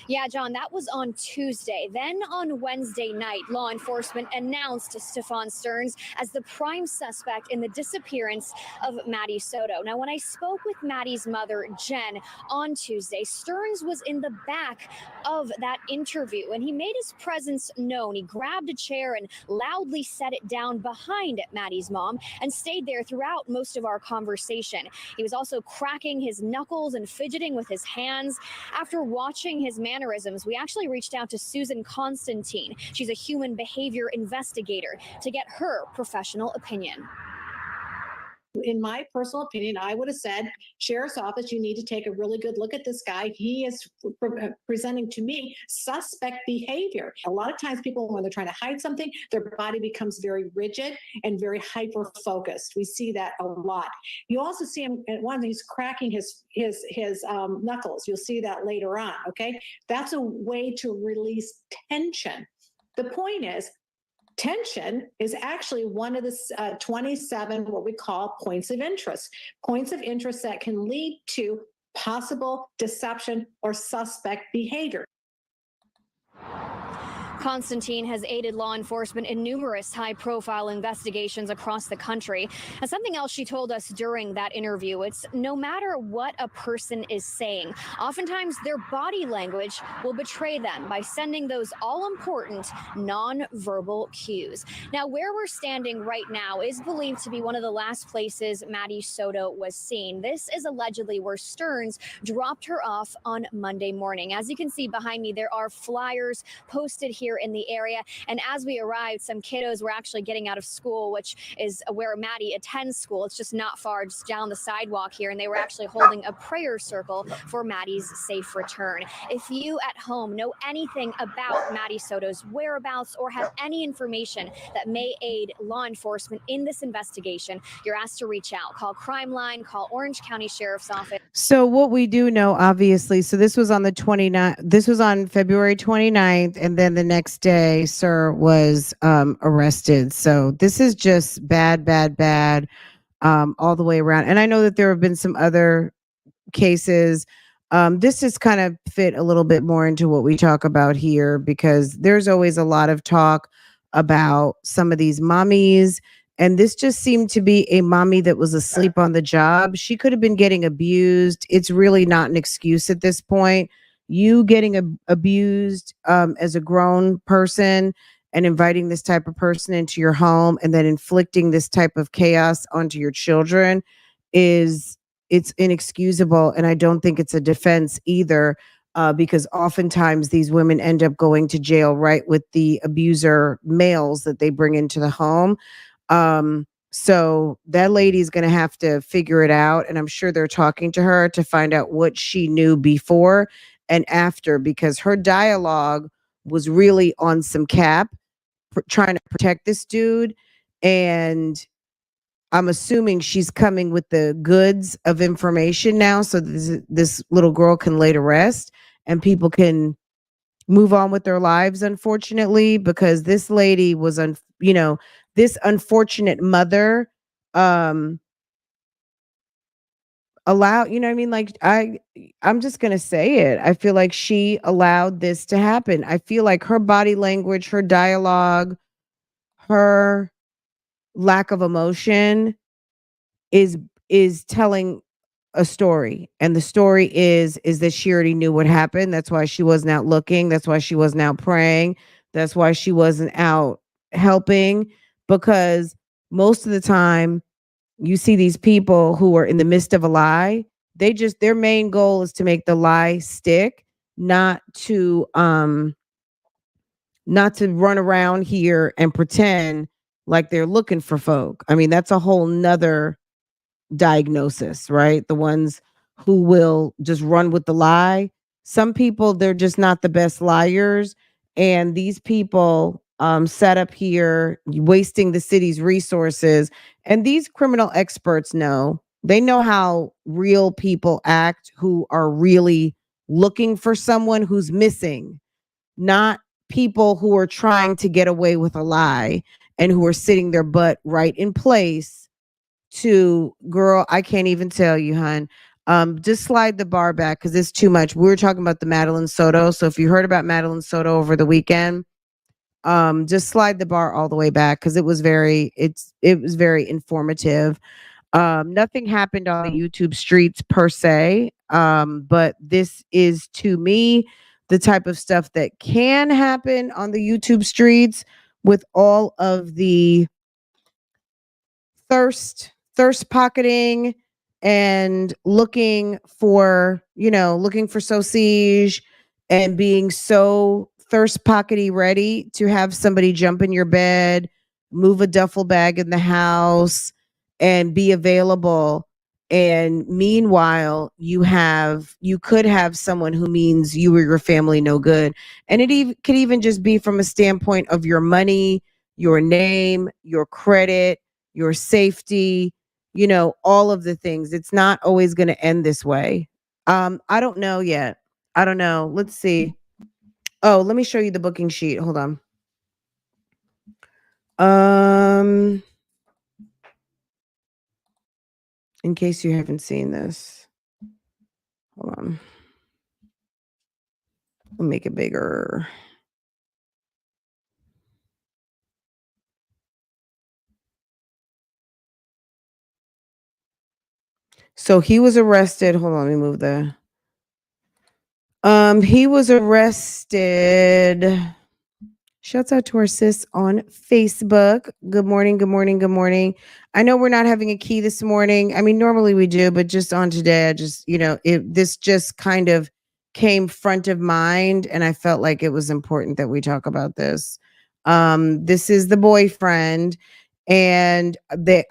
Yeah, John, that was on Tuesday. Then on Wednesday night, law enforcement announced Stephan Sterns as the prime suspect in the disappearance of Maddie Soto. Now, when I spoke with Maddie's mother, Jen, on Tuesday, Sterns was in the back of that interview, and he made his presence known. He grabbed a chair and loudly set it down behind Maddie's mom and stayed there throughout most of our conversation. He was also cracking his knuckles and fidgeting with his hands. After watching his mannerisms, we actually reached out to Susan Constantine. She's a human behavior investigator to get her professional opinion. In my personal opinion, I would have said, Sheriff's Office, you need to take a really good look at this guy. He is presenting to me suspect behavior. A lot of times people, when they're trying to hide something, their body becomes very rigid and very hyper-focused. We see that a lot. You also see him, at one, he's cracking his knuckles. You'll see that later on, okay? That's a way to release tension. The point is, tension is actually one of the 27 what we call points of interest that can lead to possible deception or suspect behavior. Constantine has aided law enforcement in numerous high-profile investigations across the country. And something else she told us during that interview, it's no matter what a person is saying, oftentimes their body language will betray them by sending those all-important non-verbal cues. Now, where we're standing right now is believed to be one of the last places Maddie Soto was seen. This is allegedly where Sterns dropped her off on Monday morning. As you can see behind me, there are flyers posted here in the area. And as we arrived, some kiddos were actually getting out of school, which is where Maddie attends school. It's just not far, just down the sidewalk here. And they were actually holding a prayer circle for Maddie's safe return. If you at home know anything about Maddie Soto's whereabouts or have any information that may aid law enforcement in this investigation, you're asked to reach out. Call Crime Line, call Orange County Sheriff's Office. So what we do know, obviously, so this was on the 29th, this was on February 29th, and then the next day, Sir was arrested. So this is just bad, bad, bad all the way around. And I know that there have been some other cases. This just kind of fit a little bit more into what we talk about here, because there's always a lot of talk about some of these mommies. And this just seemed to be a mommy that was asleep on the job. She could have been getting abused. It's really not an excuse at this point. You getting abused as a grown person and inviting this type of person into your home and then inflicting this type of chaos onto your children it's inexcusable. And I don't think it's a defense either, because oftentimes these women end up going to jail right with the abuser males that they bring into the home. So that lady's going to have to figure it out. And I'm sure they're talking to her to find out what she knew before and after, because her dialogue was really on some cap, trying to protect this dude. And I'm assuming she's coming with the goods of information now, so this little girl can lay to rest and people can move on with their lives, unfortunately, because this lady was, this unfortunate mother allowed, you know what I mean? Like, I'm just going to say it. I feel like she allowed this to happen. I feel like her body language, her dialogue, her lack of emotion is telling a story. And the story is that she already knew what happened. That's why she wasn't out looking. That's why she wasn't out praying. That's why she wasn't out helping, because most of the time you see these people who are in the midst of a lie. Their main goal is to make the lie stick, not to run around here and pretend like they're looking for folk. I mean, that's a whole nother diagnosis, right? The ones who will just run with the lie. Some people, they're just not the best liars. And these people sat up here wasting the city's resources. And these criminal experts they know how real people act who are really looking for someone who's missing, not people who are trying to get away with a lie and who are sitting their butt right in place to, girl, I can't even tell you, hun. Just slide the bar back because it's too much. We were talking about the Madeline Soto. So if you heard about Madeline Soto over the weekend, just slide the bar all the way back because it was very informative. Nothing happened on the YouTube streets per se. But this is, to me, the type of stuff that can happen on the YouTube streets with all of the thirst pocketing and looking for sausage and being so thirst pockety ready to have somebody jump in your bed, move a duffel bag in the house, and be available. And meanwhile, you could have someone who means you or your family no good. And it could even just be from a standpoint of your money, your name, your credit, your safety, all of the things. It's not always going to end this way. I don't know yet. I don't know. Let's see. Oh, let me show you the booking sheet. Hold on. In case you haven't seen this. Hold on. I'll make it bigger. So he was arrested. Hold on, let me move the. He was arrested. Shouts out to our sis on Facebook. Good morning, good morning, good morning. I know we're not having a key this morning. I mean, normally we do, but just on today, I just, this just kind of came front of mind, and I felt like it was important that we talk about this. This is the boyfriend, and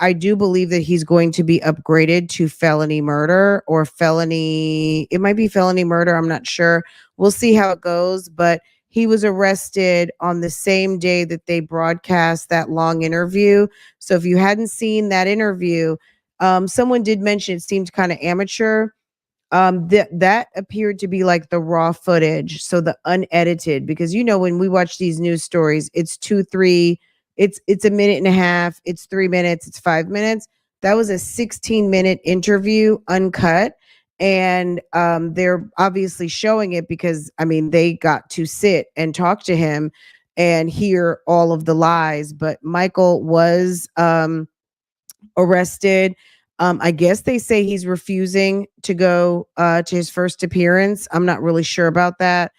I do believe that he's going to be upgraded to felony murder or felony. It might be felony murder. I'm not sure. We'll see how it goes, but he was arrested on the same day that they broadcast that long interview. So if you hadn't seen that interview, someone did mention it seemed kind of amateur. That appeared to be like the raw footage, so the unedited, because when we watch these news stories, it's 2-3, it's a minute and a half, it's 3 minutes, it's 5 minutes. That was a 16-minute interview, uncut. And they're obviously showing it because they got to sit and talk to him and hear all of the lies. But Michael was arrested. I guess they say he's refusing to go to his first appearance. I'm not really sure about that.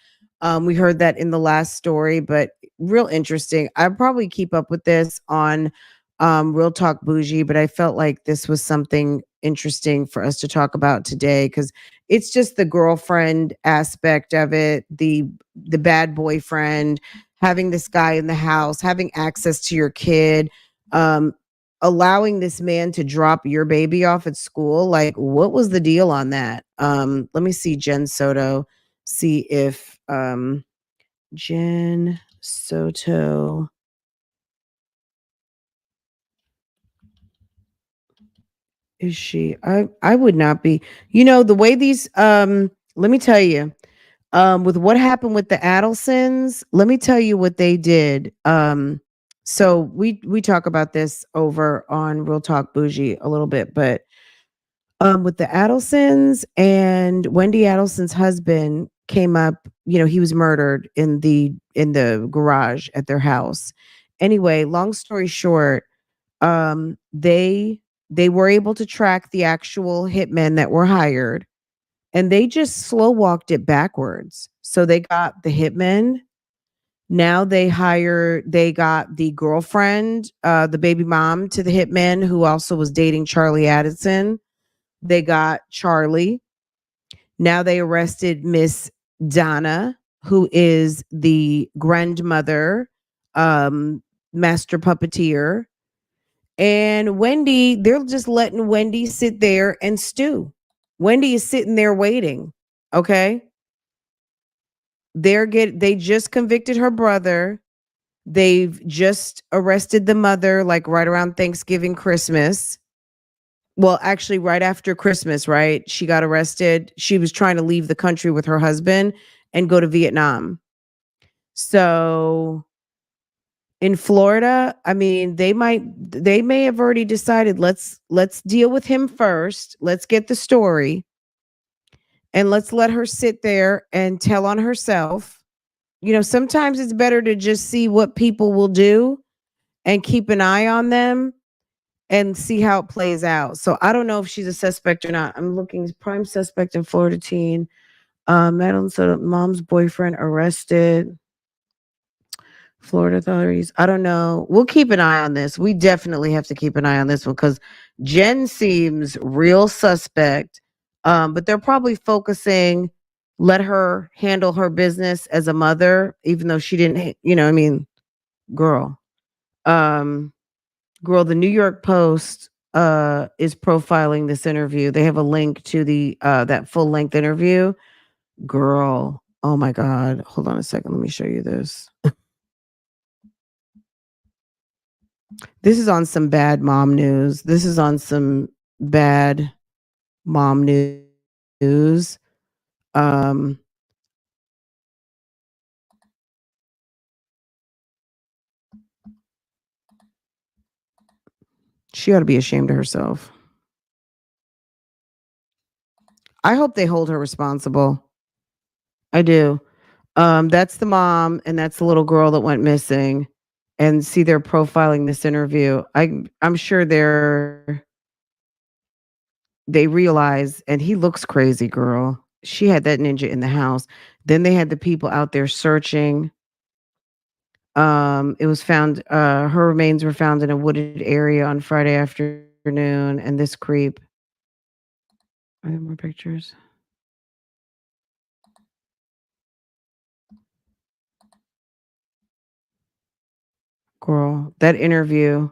We heard that in the last story, but real interesting. I'd probably keep up with this on Real Talk Bougie, but I felt like this was something interesting for us to talk about today because it's just the girlfriend aspect of it, the bad boyfriend, having this guy in the house, having access to your kid, allowing this man to drop your baby off at school. Like, what was the deal on that? Let me see Jen Soto, see if Jen Soto. Is she? I would not be. The way these let me tell you, with what happened with the Adelsons, let me tell you what they did. So we talk about this over on Real Talk Bougie a little bit, but with the Adelsons, and Wendy Adelson's husband came up, he was murdered in the garage at their house. Anyway, long story short, they were able to track the actual hitmen that were hired, and they just slow walked it backwards. So they got the hitmen. Now they got the girlfriend, the baby mom to the hitman who also was dating Charlie Addison. They got Charlie. Now they arrested Miss Donna, who is the grandmother, master puppeteer. And Wendy, they're just letting Wendy sit there and stew. Wendy is sitting there waiting. Okay. They just convicted her brother. They've just arrested the mother, like right around Thanksgiving, Christmas. Well, actually, right after Christmas, right? She got arrested. She was trying to leave the country with her husband and go to Vietnam. So in Florida, they may have already decided, let's deal with him first. Let's get the story. And let's let her sit there and tell on herself. Sometimes it's better to just see what people will do and keep an eye on them and see how it plays out. So I don't know if she's a suspect or not. I'm looking, prime suspect in Florida teen. Madeline Soto, mom's boyfriend arrested. Florida authorities. I don't know. We'll keep an eye on this. We definitely have to keep an eye on this one because Jen seems real suspect. But they're probably focusing, let her handle her business as a mother, even though she didn't, girl. Girl, the New York Post is profiling this interview. They have a link to the that full-length interview. Girl, oh my god. Hold on a second. Let me show you this. This is on some bad mom news. This is on some bad mom news. Um she ought to be ashamed of herself. I hope they hold her responsible. I do. That's the mom and that's the little girl that went missing. And see, they're profiling this interview. I'm sure they realize, and he looks crazy, girl. She had that ninja in the house. Then they had the people out there searching. It was found, her remains were found in a wooded area on Friday afternoon, and this creep. Are there more pictures? Girl, that interview.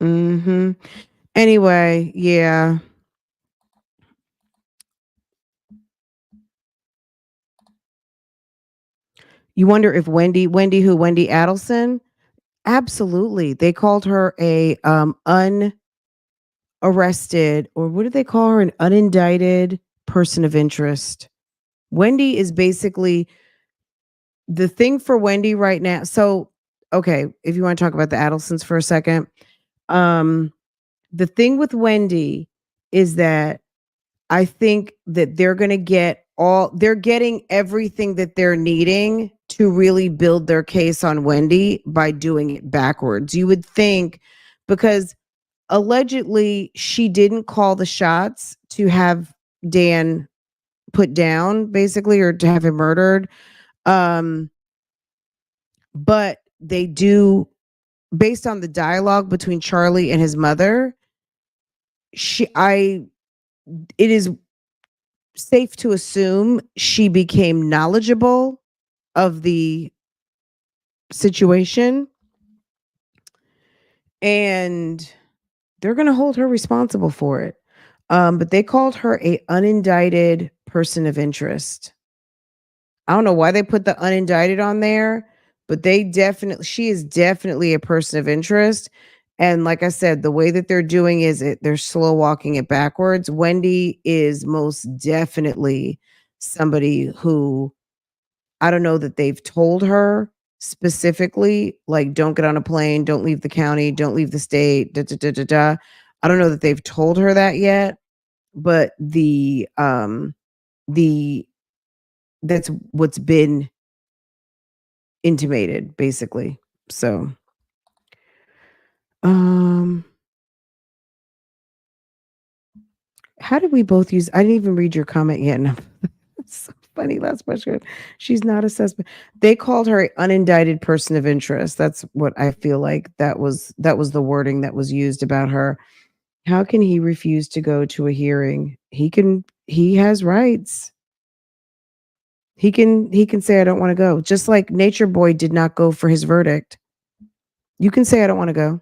Mhm. Anyway, yeah. You wonder if Wendy who? Wendy Adelson? Absolutely. They called her a unarrested, or what did they call her? An unindicted person of interest. Wendy is basically the thing for Wendy right now. So, okay, if you want to talk about the Adelsons for a second, um, the thing with Wendy is that I think that they're getting everything that they're needing to really build their case on Wendy by doing it backwards. You would think, because allegedly she didn't call the shots to have Dan put down, basically, or to have him murdered. Um, but they do, based on the dialogue between Charlie and his mother, it is safe to assume she became knowledgeable of the situation, and they're going to hold her responsible for it. But they called her a unindicted person of interest. I don't know why they put the unindicted on there, but she is definitely a person of interest. And like I said, the way that they're doing they're slow walking it backwards. Wendy is most definitely somebody who, I don't know that they've told her specifically, like, don't get on a plane, don't leave the county, don't leave the state, da, da, da, da, da. I don't know that they've told her that yet, but the that's what's been intimated, basically. So, um, how did we both use? I didn't even read your comment yet. And it's so funny. Last question. She's not a suspect. They called her an unindicted person of interest. That's what I feel like. That was the wording that was used about her. How can he refuse to go to a hearing? He has rights. He can say, I don't want to go. Just like Nature Boy did not go for his verdict. You can say, I don't want to go.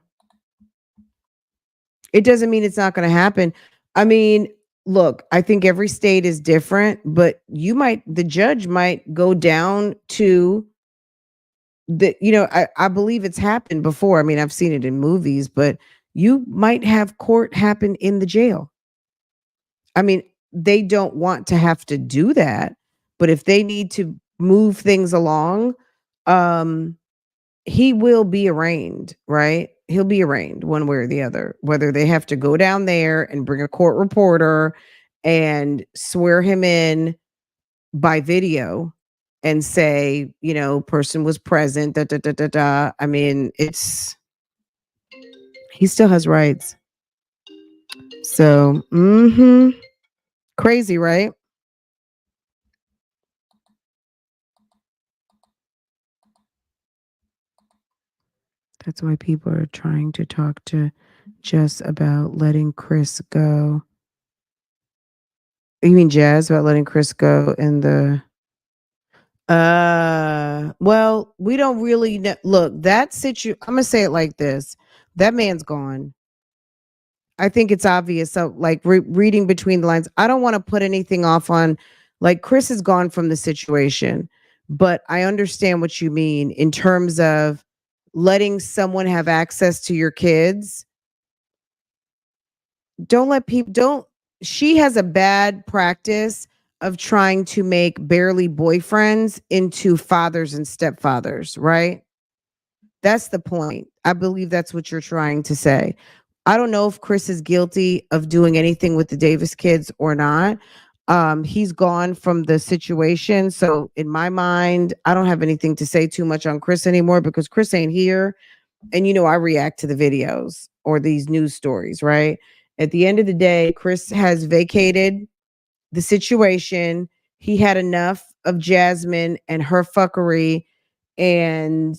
It doesn't mean it's not going to happen. I mean, look, I think every state is different, but the judge might go down to I believe it's happened before. I mean, I've seen it in movies, but you might have court happen in the jail. I mean, they don't want to have to do that, but if they need to move things along, um, he will be arraigned, right? He'll be arraigned one way or the other, whether they have to go down there and bring a court reporter and swear him in by video and say, person was present, da, da, da, da, da. I mean, he still has rights. So, crazy, right? That's why people are trying to talk to Jess about letting Chris go. You mean Jazz about letting Chris go in the Well, we don't really know. Look, I'm gonna say it like this: that man's gone. I think it's obvious. So, like reading between the lines, I don't want to put anything off on. Like Chris is gone from the situation, but I understand what you mean in terms of letting someone have access to your kids. Don't let people. Don't. She has a bad practice of trying to make barely boyfriends into fathers and stepfathers, right? That's the point. I believe that's what you're trying to say. I don't know if Chris is guilty of doing anything with the Davis kids or not. He's gone from the situation. So in my mind, I don't have anything to say too much on Chris anymore because Chris ain't here. And I react to the videos or these news stories, right? At the end of the day, Chris has vacated the situation. He had enough of Jasmine and her fuckery and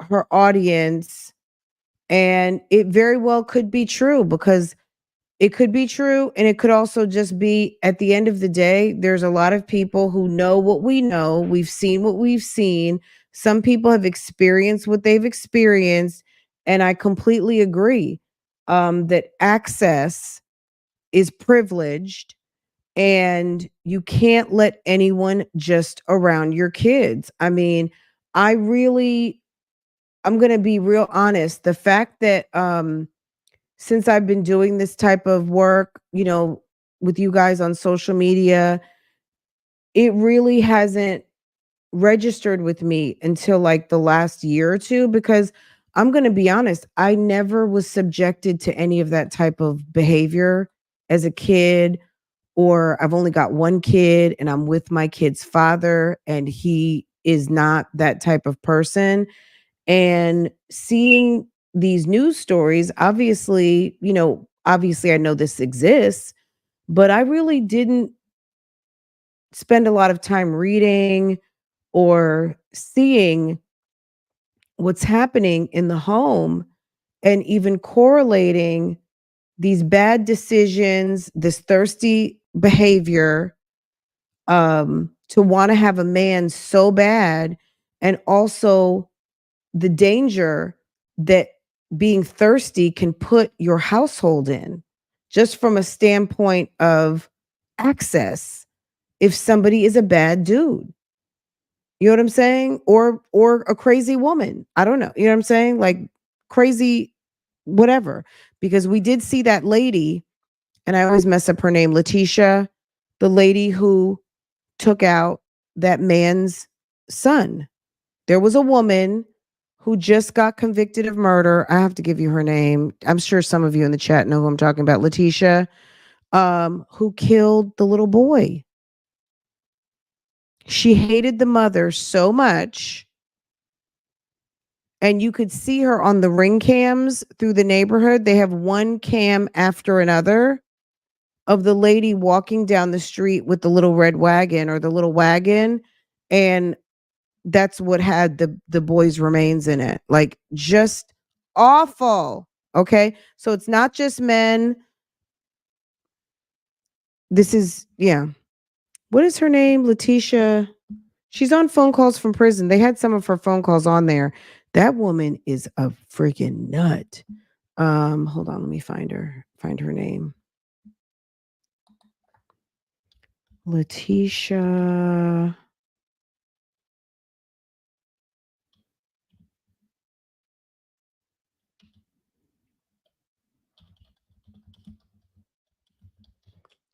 her audience. And it very well could be true because it could be true. And it could also just be at the end of the day, there's a lot of people who know what we know. We've seen what we've seen. Some people have experienced what they've experienced. And I completely agree that access is privileged and you can't let anyone just around your kids. I mean, I'm going to be real honest. The fact that since I've been doing this type of work, with you guys on social media, it really hasn't registered with me until like the last year or two because I'm going to be honest, I never was subjected to any of that type of behavior as a kid, or I've only got one kid and I'm with my kid's father and he is not that type of person. And seeing these news stories, obviously I know this exists, but I really didn't spend a lot of time reading or seeing what's happening in the home and even correlating these bad decisions, this thirsty behavior, to want to have a man so bad, and also the danger that being thirsty can put your household in, just from a standpoint of access. If somebody is a bad dude, you know what I'm saying? Or a crazy woman. I don't know. You know what I'm saying? Like crazy whatever. Because we did see that lady, and I always mess up her name, Letitia, the lady who took out that man's son. There was a woman who just got convicted of murder. I have to give you her name. I'm sure some of you in the chat know who I'm talking about. Letitia, who killed the little boy. She hated the mother so much. And you could see her on the ring cams through the neighborhood. They have one cam after another of the lady walking down the street with the little red wagon or the little wagon. And that's what had the boy's remains in it. Like just awful. Okay. So it's not just men. This is, yeah. What is her name? Letitia. She's on phone calls from prison. They had some of her phone calls on there. That woman is a freaking nut. Hold on, let me find her name. Letitia.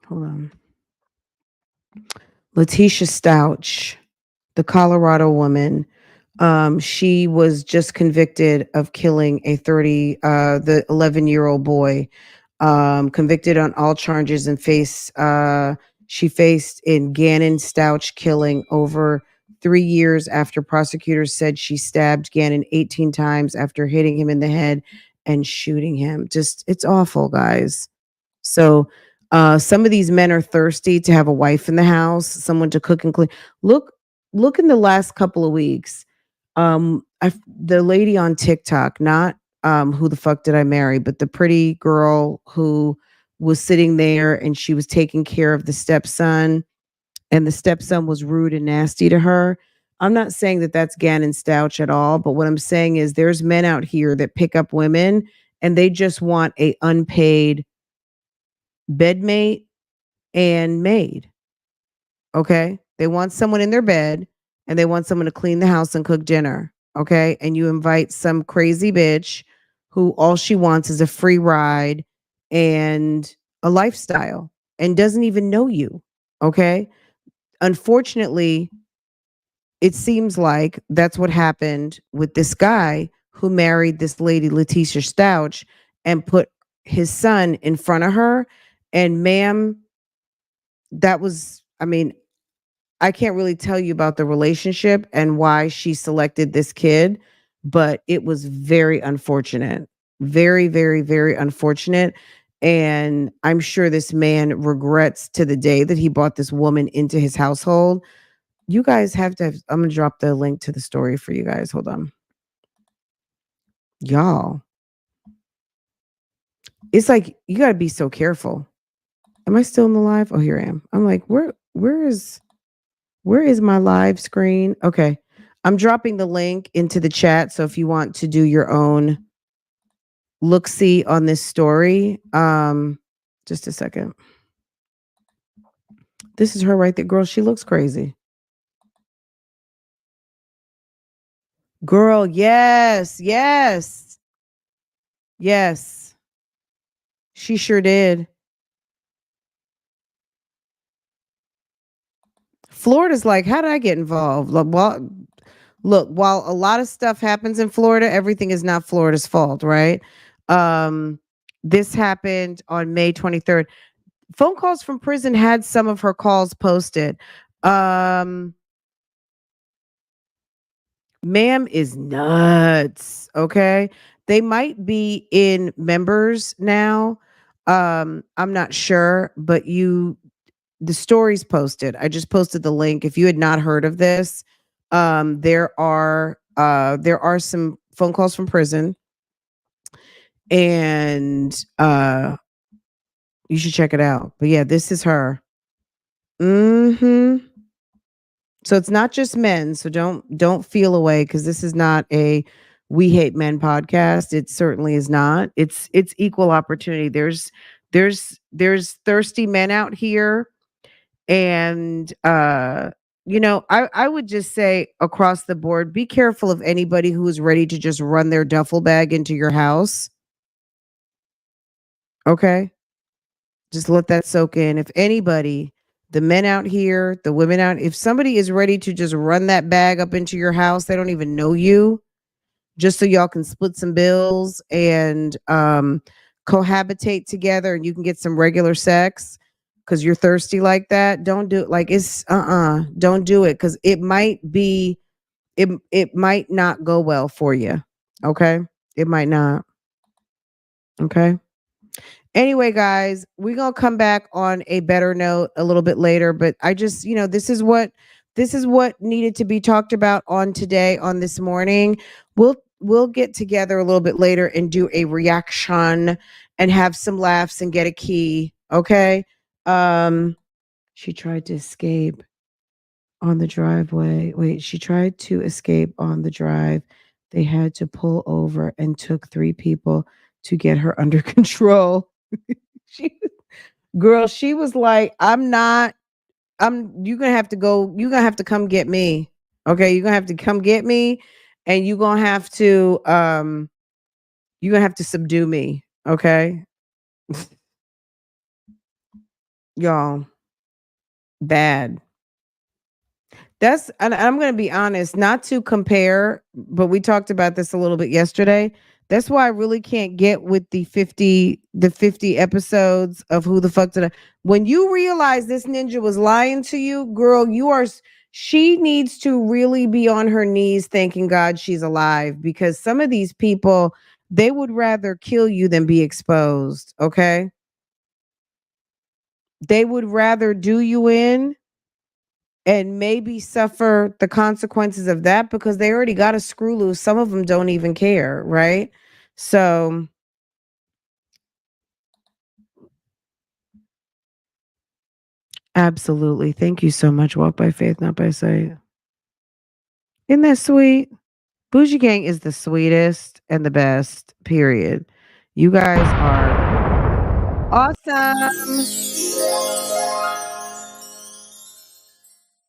Hold on. Letitia Stouch, the Colorado woman. She was just convicted of killing the 11-year-old boy. Convicted on all charges and she faced in Gannon Stouch killing over 3 years after prosecutors said she stabbed Gannon 18 times after hitting him in the head and shooting him. Just, it's awful, guys. So some of these men are thirsty to have a wife in the house, someone to cook and clean. Look in the last couple of weeks. The lady on TikTok, not Who the Fuck Did I Marry, but the pretty girl who was sitting there and she was taking care of the stepson, and the stepson was rude and nasty to her. I'm not saying that that's Gannon Stouch at all, but what I'm saying is there's men out here that pick up women and they just want a unpaid bedmate and maid. Okay? They want someone in their bed and they want someone to clean the house and cook dinner. Okay? And you invite some crazy bitch who all she wants is a free ride and a lifestyle and doesn't even know you. Okay? Unfortunately, it seems like that's what happened with this guy who married this lady, Letitia Stouch, and put his son in front of her. And ma'am, that was, I mean, I can't really tell you about the relationship and why she selected this kid, but it was very unfortunate. Very, very, very unfortunate. And I'm sure this man regrets to the day that he brought this woman into his household. You guys have to I'm gonna drop the link to the story for you guys. Hold on. Y'all. It's like you gotta be so careful. Am I still in the live? Oh, here I am. I'm like, where is my live screen? Okay. I'm dropping the link into the chat. So if you want to do your own look see on this story, just a second. This is her right there. Girl, she looks crazy. Girl, yes, yes, yes. She sure did. Florida's like, how did I get involved? Look, while a lot of stuff happens in Florida, everything is not Florida's fault, right? Um, this happened on May 23rd. Phone calls from prison had some of her calls posted. Ma'am is nuts. Okay. They might be in members now. I'm not sure, but the story's posted. I just posted the link. If you had not heard of this, there are some phone calls from prison, and you should check it out. But yeah, this is her. Mm-hmm. So it's not just men. So don't feel away because this is not a we hate men podcast. It certainly is not. It's equal opportunity. There's thirsty men out here, and I would just say across the board, be careful of anybody who is ready to just run their duffel bag into your house. Okay? Just let that soak in. If anybody, the men out here, the women out, if somebody is ready to just run that bag up into your house, they don't even know you, just so y'all can split some bills and cohabitate together and you can get some regular sex because you're thirsty like that. Don't do it. Like it's don't do it because it might not go well for you. Okay. It might not. Okay. Anyway, guys, we're gonna come back on a better note a little bit later. But I just, this is what needed to be talked about on today, on this morning. We'll get together a little bit later and do a reaction and have some laughs and get a key. Okay. She tried to escape on the driveway. Wait, she tried to escape on the drive. They had to pull over and took 3 people to get her under control. She Girl, she was like, you're gonna have to go, you're gonna have to come get me. Okay, you're gonna have to come get me, and you're gonna have to subdue me. Okay. Y'all, bad. And I'm going to be honest, not to compare, but we talked about this a little bit yesterday. That's why I really can't get with the 50 episodes of Who the Fuck Did I. When you realize this ninja was lying to you, girl, she needs to really be on her knees thanking God she's alive, because some of these people, they would rather kill you than be exposed, okay? They would rather do you in and maybe suffer the consequences of that because they already got a screw loose. Some of them don't even care, right? So absolutely. Thank you so much. Walk by faith, not by sight. Isn't that sweet? Bougie Gang is the sweetest and the best, period. You guys are awesome.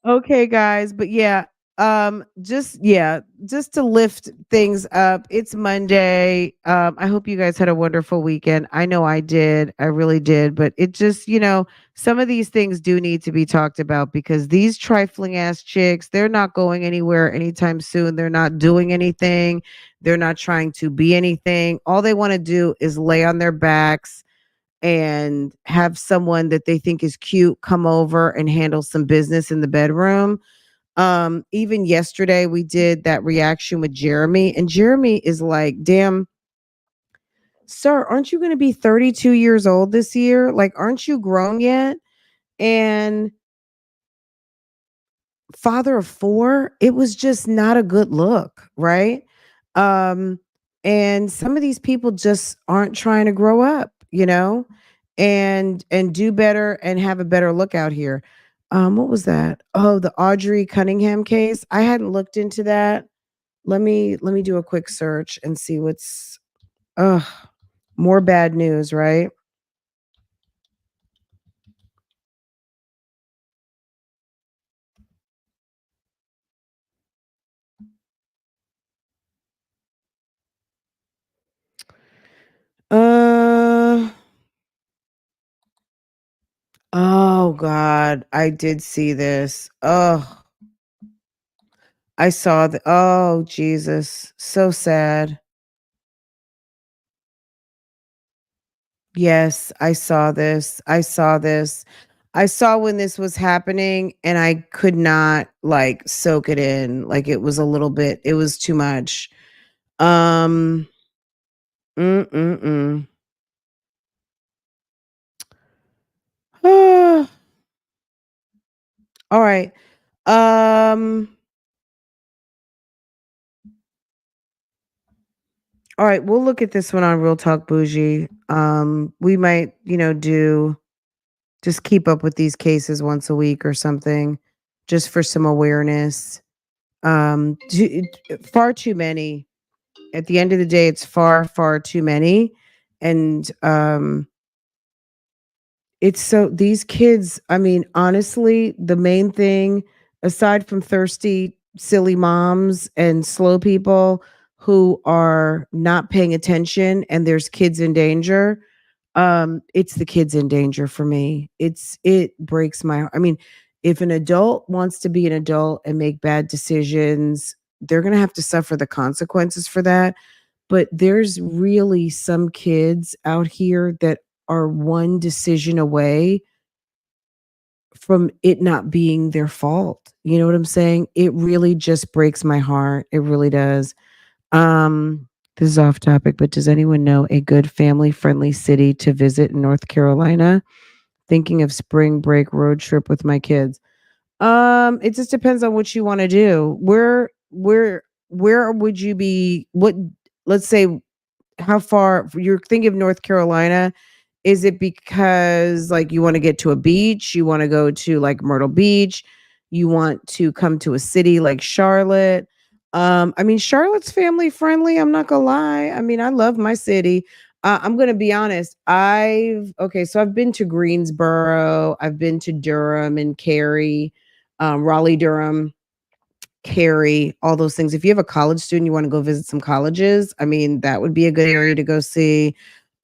Okay, guys, but just to lift things up. It's Monday. I hope you guys had a wonderful weekend. I know I did. I really did, but it just, some of these things do need to be talked about because these trifling ass chicks, they're not going anywhere anytime soon. They're not doing anything. They're not trying to be anything. All they want to do is lay on their backs and have someone that they think is cute come over and handle some business in the bedroom. Even yesterday we did that reaction with Jeremy, and Jeremy is like, "Damn, sir, aren't you going to be 32 years old this year? Like, aren't you grown yet?" And father of four, it was just not a good look, right? Um, and some of these people just aren't trying to grow up, and do better and have a better look out here. What was that? Oh, the Audrey Cunningham case. I hadn't looked into that. Let me do a quick search and see what's more bad news, right? Uh oh God, I did see this. Oh, I saw the oh Jesus, so sad. Yes, I saw this. I saw this. I saw when this was happening and I could not like soak it in. Like it was too much. Um mm. All right. Um all right, we'll look at this one on Real Talk Bougie. We might, do just keep up with these cases once a week or something just for some awareness. Far too many. At the end of the day, it's far too many. And it's so these kids, I mean, honestly, the main thing aside from thirsty, silly moms and slow people who are not paying attention and there's kids in danger, it's the kids in danger for me. It breaks my I mean, if an adult wants to be an adult and make bad decisions, they're going to have to suffer the consequences for that. But there's really some kids out here that are one decision away from it not being their fault. You know what I'm saying? It really just breaks my heart. It really does. Um, this is off topic, but does anyone know a good family friendly city to visit in North Carolina? Thinking of spring break road trip with my kids. It just depends on what you want to do. Where would you be? Let's say how far you're thinking of North Carolina? Is it because like you want to get to a beach? You want to go to like Myrtle Beach? You want to come to a city like Charlotte? I mean, Charlotte's family friendly. I'm not gonna lie. I mean, I love my city. I'm gonna be honest. So I've been to Greensboro. I've been to Durham and Cary, Raleigh, Durham. Cary, all those things. If you have a college student, you want to go visit some colleges, I mean, that would be a good area to go see.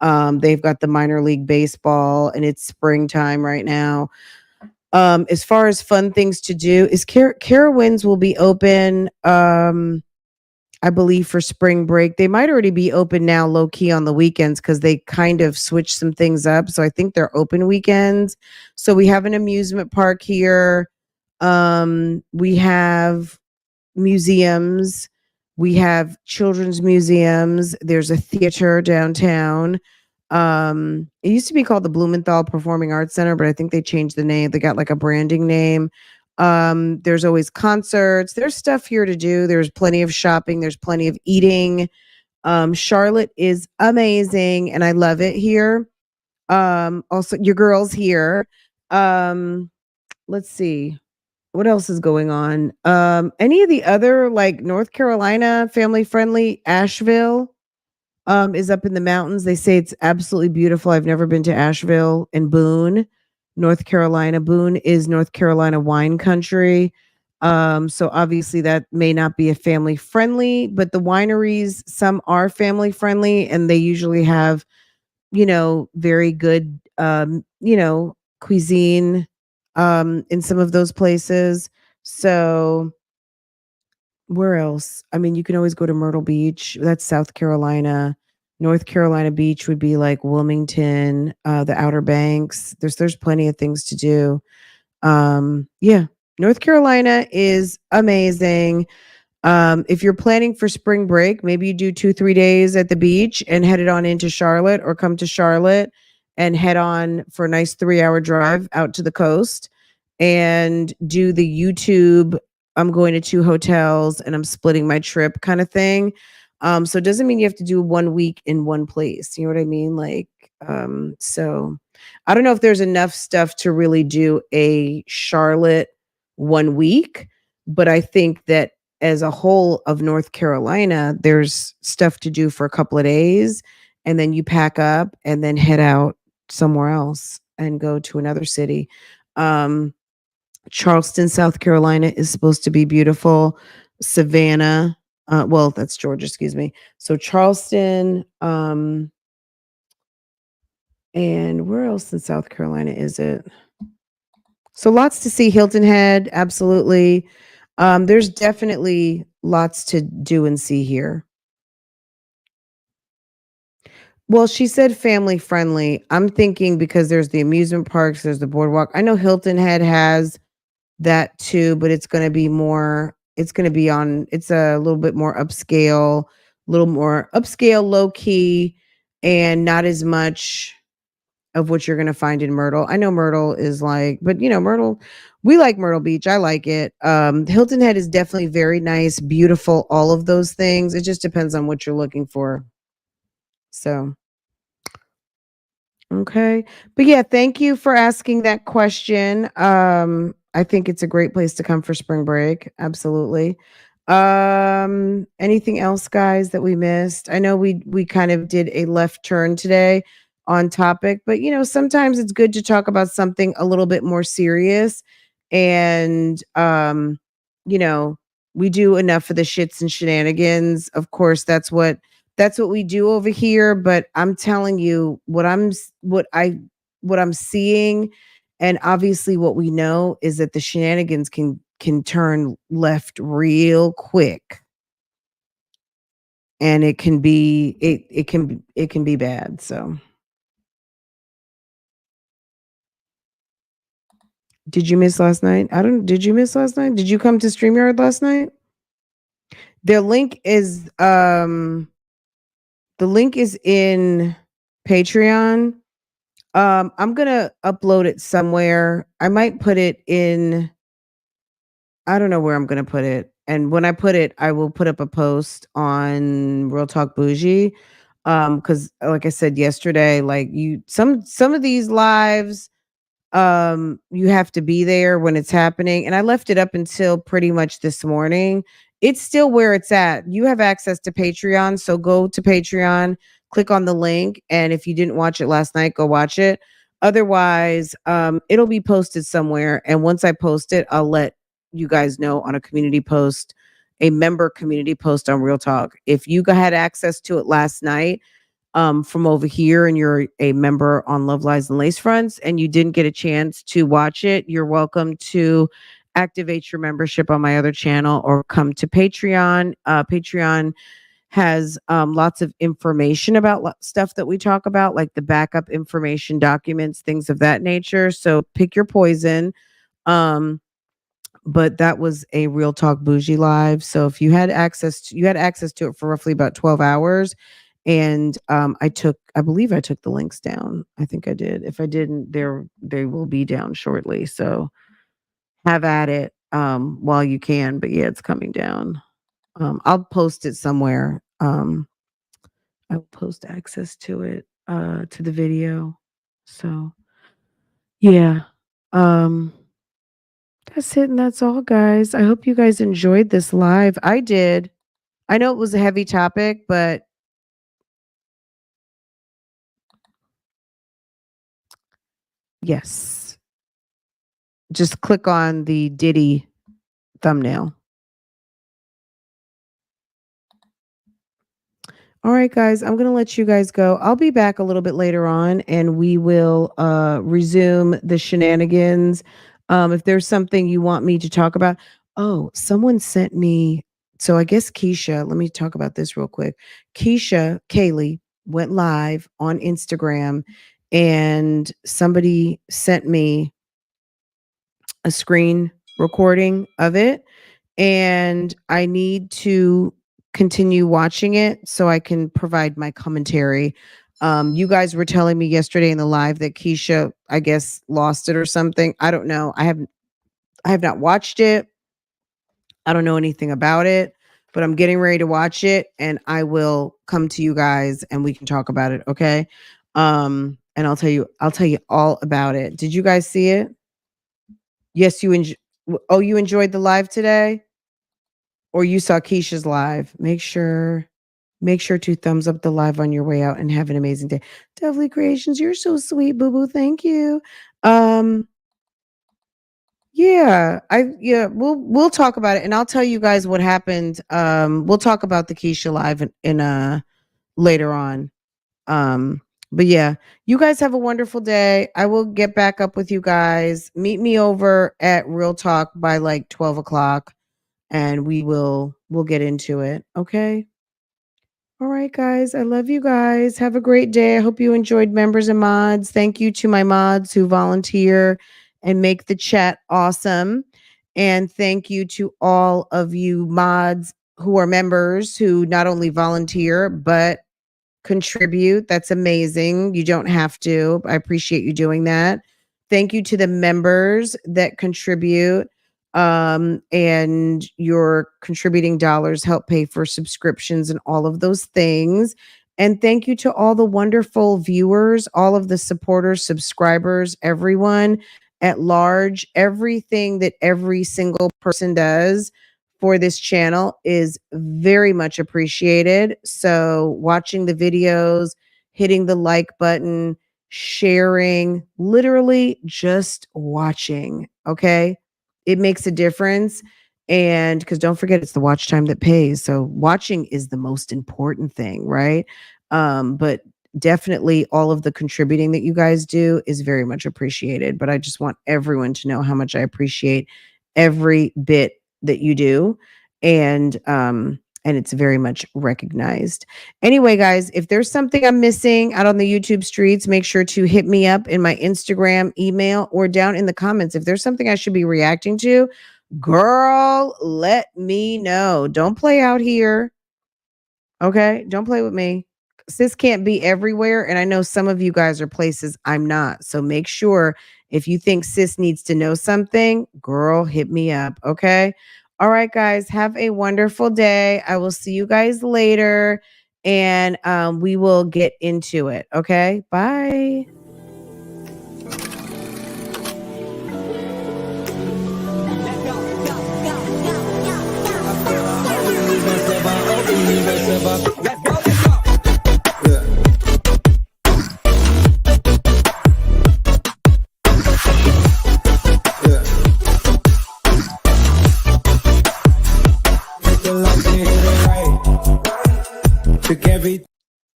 They've got the minor league baseball and it's springtime right now. As far as fun things to do, is Carowinds will be open, I believe for spring break. They might already be open now low key on the weekends because they kind of switched some things up. So I think they're open weekends. So we have an amusement park here. We have museums. We have children's museums. There's a theater downtown. It used to be called the Blumenthal Performing Arts Center, but I think they changed the name. They got like a branding name. There's always concerts. There's stuff here to do. There's plenty of shopping. There's plenty of eating. Charlotte is amazing, and I love it here. Also, your girls here. Let's see. what else is going on? Any of the other like North Carolina family friendly? Asheville is up in the mountains. They say it's absolutely beautiful. I've never been to Asheville. And Boone, North Carolina. Boone is North Carolina wine country. So obviously that may not be a family friendly, but the wineries, some are family friendly and they usually have, very good cuisine in some of those places. So where else? I mean, you can always go to Myrtle Beach. That's South Carolina. North Carolina Beach would be like Wilmington, the Outer Banks. There's plenty of things to do. Yeah, North Carolina is amazing. If you're planning for spring break, maybe you do 2-3 days at the beach and head it on into Charlotte, or come to Charlotte and head on for a nice 3-hour drive out to the coast and do the YouTube, I'm going to 2 hotels and I'm splitting my trip kind of thing. So it doesn't mean you have to do 1 week in one place. You know what I mean? Like, so I don't know if there's enough stuff to really do a Charlotte 1 week, but I think that as a whole of North Carolina, there's stuff to do for a couple of days, and then you pack up and then head out somewhere else and go to another city. Um, Charleston, South Carolina is supposed to be beautiful. Savannah, well, that's Georgia, excuse me. So Charleston, and where else in South Carolina is it? So lots to see. Hilton Head, absolutely. There's definitely lots to do and see here. Well, she said family friendly. I'm thinking because there's the amusement parks, there's the boardwalk. I know Hilton Head has that too, but it's going to be more, it's going to be on, it's a little bit more upscale, low key, and not as much of what you're going to find in Myrtle. I know Myrtle is like, but Myrtle, we like Myrtle Beach. I like it. Hilton Head is definitely very nice, beautiful, all of those things. It just depends on what you're looking for. So, okay. But yeah, thank you for asking that question. I think it's a great place to come for spring break. Absolutely. Anything else, guys, that we missed? I know we kind of did a left turn today on topic, but sometimes it's good to talk about something a little bit more serious. And you know, we do enough of the shits and shenanigans. Of course, that's what we do over here, but I'm telling you what I'm seeing, and obviously what we know is that the shenanigans can turn left real quick, and it can be bad. So did you miss last night? Did you miss last night? Did you come to StreamYard last night? The link is in Patreon. I'm gonna upload it somewhere. I might put it in. I don't know where I'm gonna put it. And when I put it, I will put up a post on Real Talk Bougie. Because like I said yesterday, like some of these lives, you have to be there when it's happening, and I left it up until pretty much this morning. It's still where it's at. You have access to Patreon, so go to Patreon, click on the link, and if you didn't watch it last night, go watch it. Otherwise, it'll be posted somewhere, and once I post it, I'll let you guys know on a community post, a member community post on Real Talk. If you had access to it last night, from over here, and you're a member on Love Lies and Lace Fronts and you didn't get a chance to watch it, you're welcome to activate your membership on my other channel or come to Patreon. Patreon has lots of information about stuff that we talk about, like the backup information documents, things of that nature. So pick your poison. But that was a Real Talk Bougie live. So if you had access to it for roughly about 12 hours. And I believe I took the links down. I think I did. If I didn't, they will be down shortly. So have at it while you can. But yeah, it's coming down. I'll post it somewhere. I'll post access to it, to the video. So yeah. That's it, and that's all, guys. I hope you guys enjoyed this live. I did. I know it was a heavy topic, but yes. Just click on the Diddy thumbnail. All right, guys, I'm going to let you guys go. I'll be back a little bit later on and we will resume the shenanigans. If there's something you want me to talk about. Oh, someone sent me. So I guess Keisha, let me talk about this real quick. Kaylee went live on Instagram and somebody sent me a screen recording of it and I need to continue watching it so I can provide my commentary. You guys were telling me yesterday in the live that Keisha, I guess, lost it or something. I don't know. I have not watched it. I don't know anything about it, but I'm getting ready to watch it and I will come to you guys and we can talk about it, okay? And I'll tell you all about it. Did you guys see it? Yes, you enjoyed the live today? Or you saw Keisha's live? Make sure to thumbs up the live on your way out and have an amazing day. Devly Creations, you're so sweet, boo boo. Thank you. We'll talk about it and I'll tell you guys what happened. We'll talk about the Keisha live in later on. But yeah, you guys have a wonderful day. I will get back up with you guys. Meet me over at Real Talk by like 12 o'clock and we'll get into it. Okay. All right, guys. I love you guys. Have a great day. I hope you enjoyed, members and mods. Thank you to my mods who volunteer and make the chat awesome. And thank you to all of you mods who are members who not only volunteer, but contribute. That's amazing. You don't have to. I appreciate you doing that. Thank you to the members that contribute. And your contributing dollars help pay for subscriptions and all of those things. And thank you to all the wonderful viewers, all of the supporters, subscribers, everyone at large. Everything that every single person does for this channel is very much appreciated. So watching the videos, hitting the like button, sharing, literally just watching, okay? It makes a difference. And because don't forget, it's the watch time that pays. So watching is the most important thing, right? But definitely all of the contributing that you guys do is very much appreciated. But I just want everyone to know how much I appreciate every bit that you do. And it's very much recognized. Anyway, guys, if there's something I'm missing out on the YouTube streets, make sure to hit me up in my Instagram, email, or down in the comments. If there's something I should be reacting to, girl, let me know. Don't play out here. Okay? Don't play with me. Sis can't be everywhere. And I know some of you guys are places I'm not. So make sure if you think sis needs to know something, girl, hit me up. Okay? All right, guys, have a wonderful day. I will see you guys later and we will get into it. Okay, bye.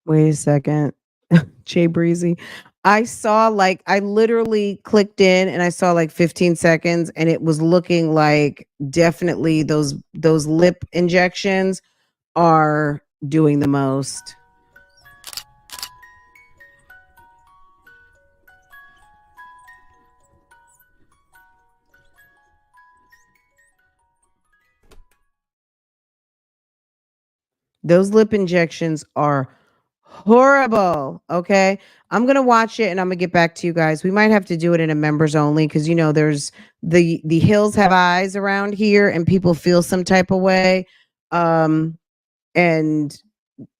Wait a second. Jay Breezy. I literally clicked in and I saw like 15 seconds and it was looking like definitely those lip injections are doing the most. Those lip injections are horrible. Okay. I'm going to watch it and I'm going to get back to you guys. We might have to do it in a members only because, you know, there's the hills have eyes around here and people feel some type of way. And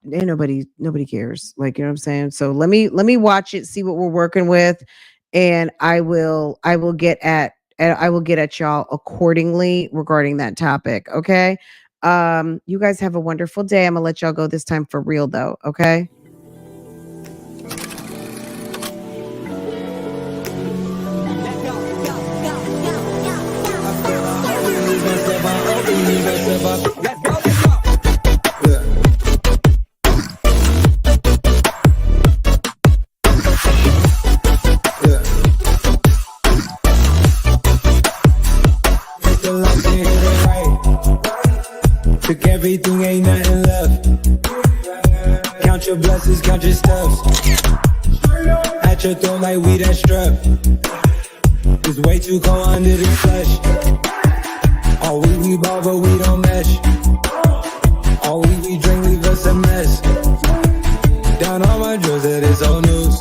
nobody cares. Like, you know what I'm saying? So let me watch it, see what we're working with. And I will get at and I will get at y'all accordingly regarding that topic. Okay. You guys have a wonderful day. I'm gonna let y'all go this time for real though. Okay. Took everything, ain't nothing left. Count your blessings, count your steps. At your throne like we that strap. It's way too cold under the flesh. All we ball, but we don't mesh. All we drink, leave us a mess. Down on my drills, it is old news.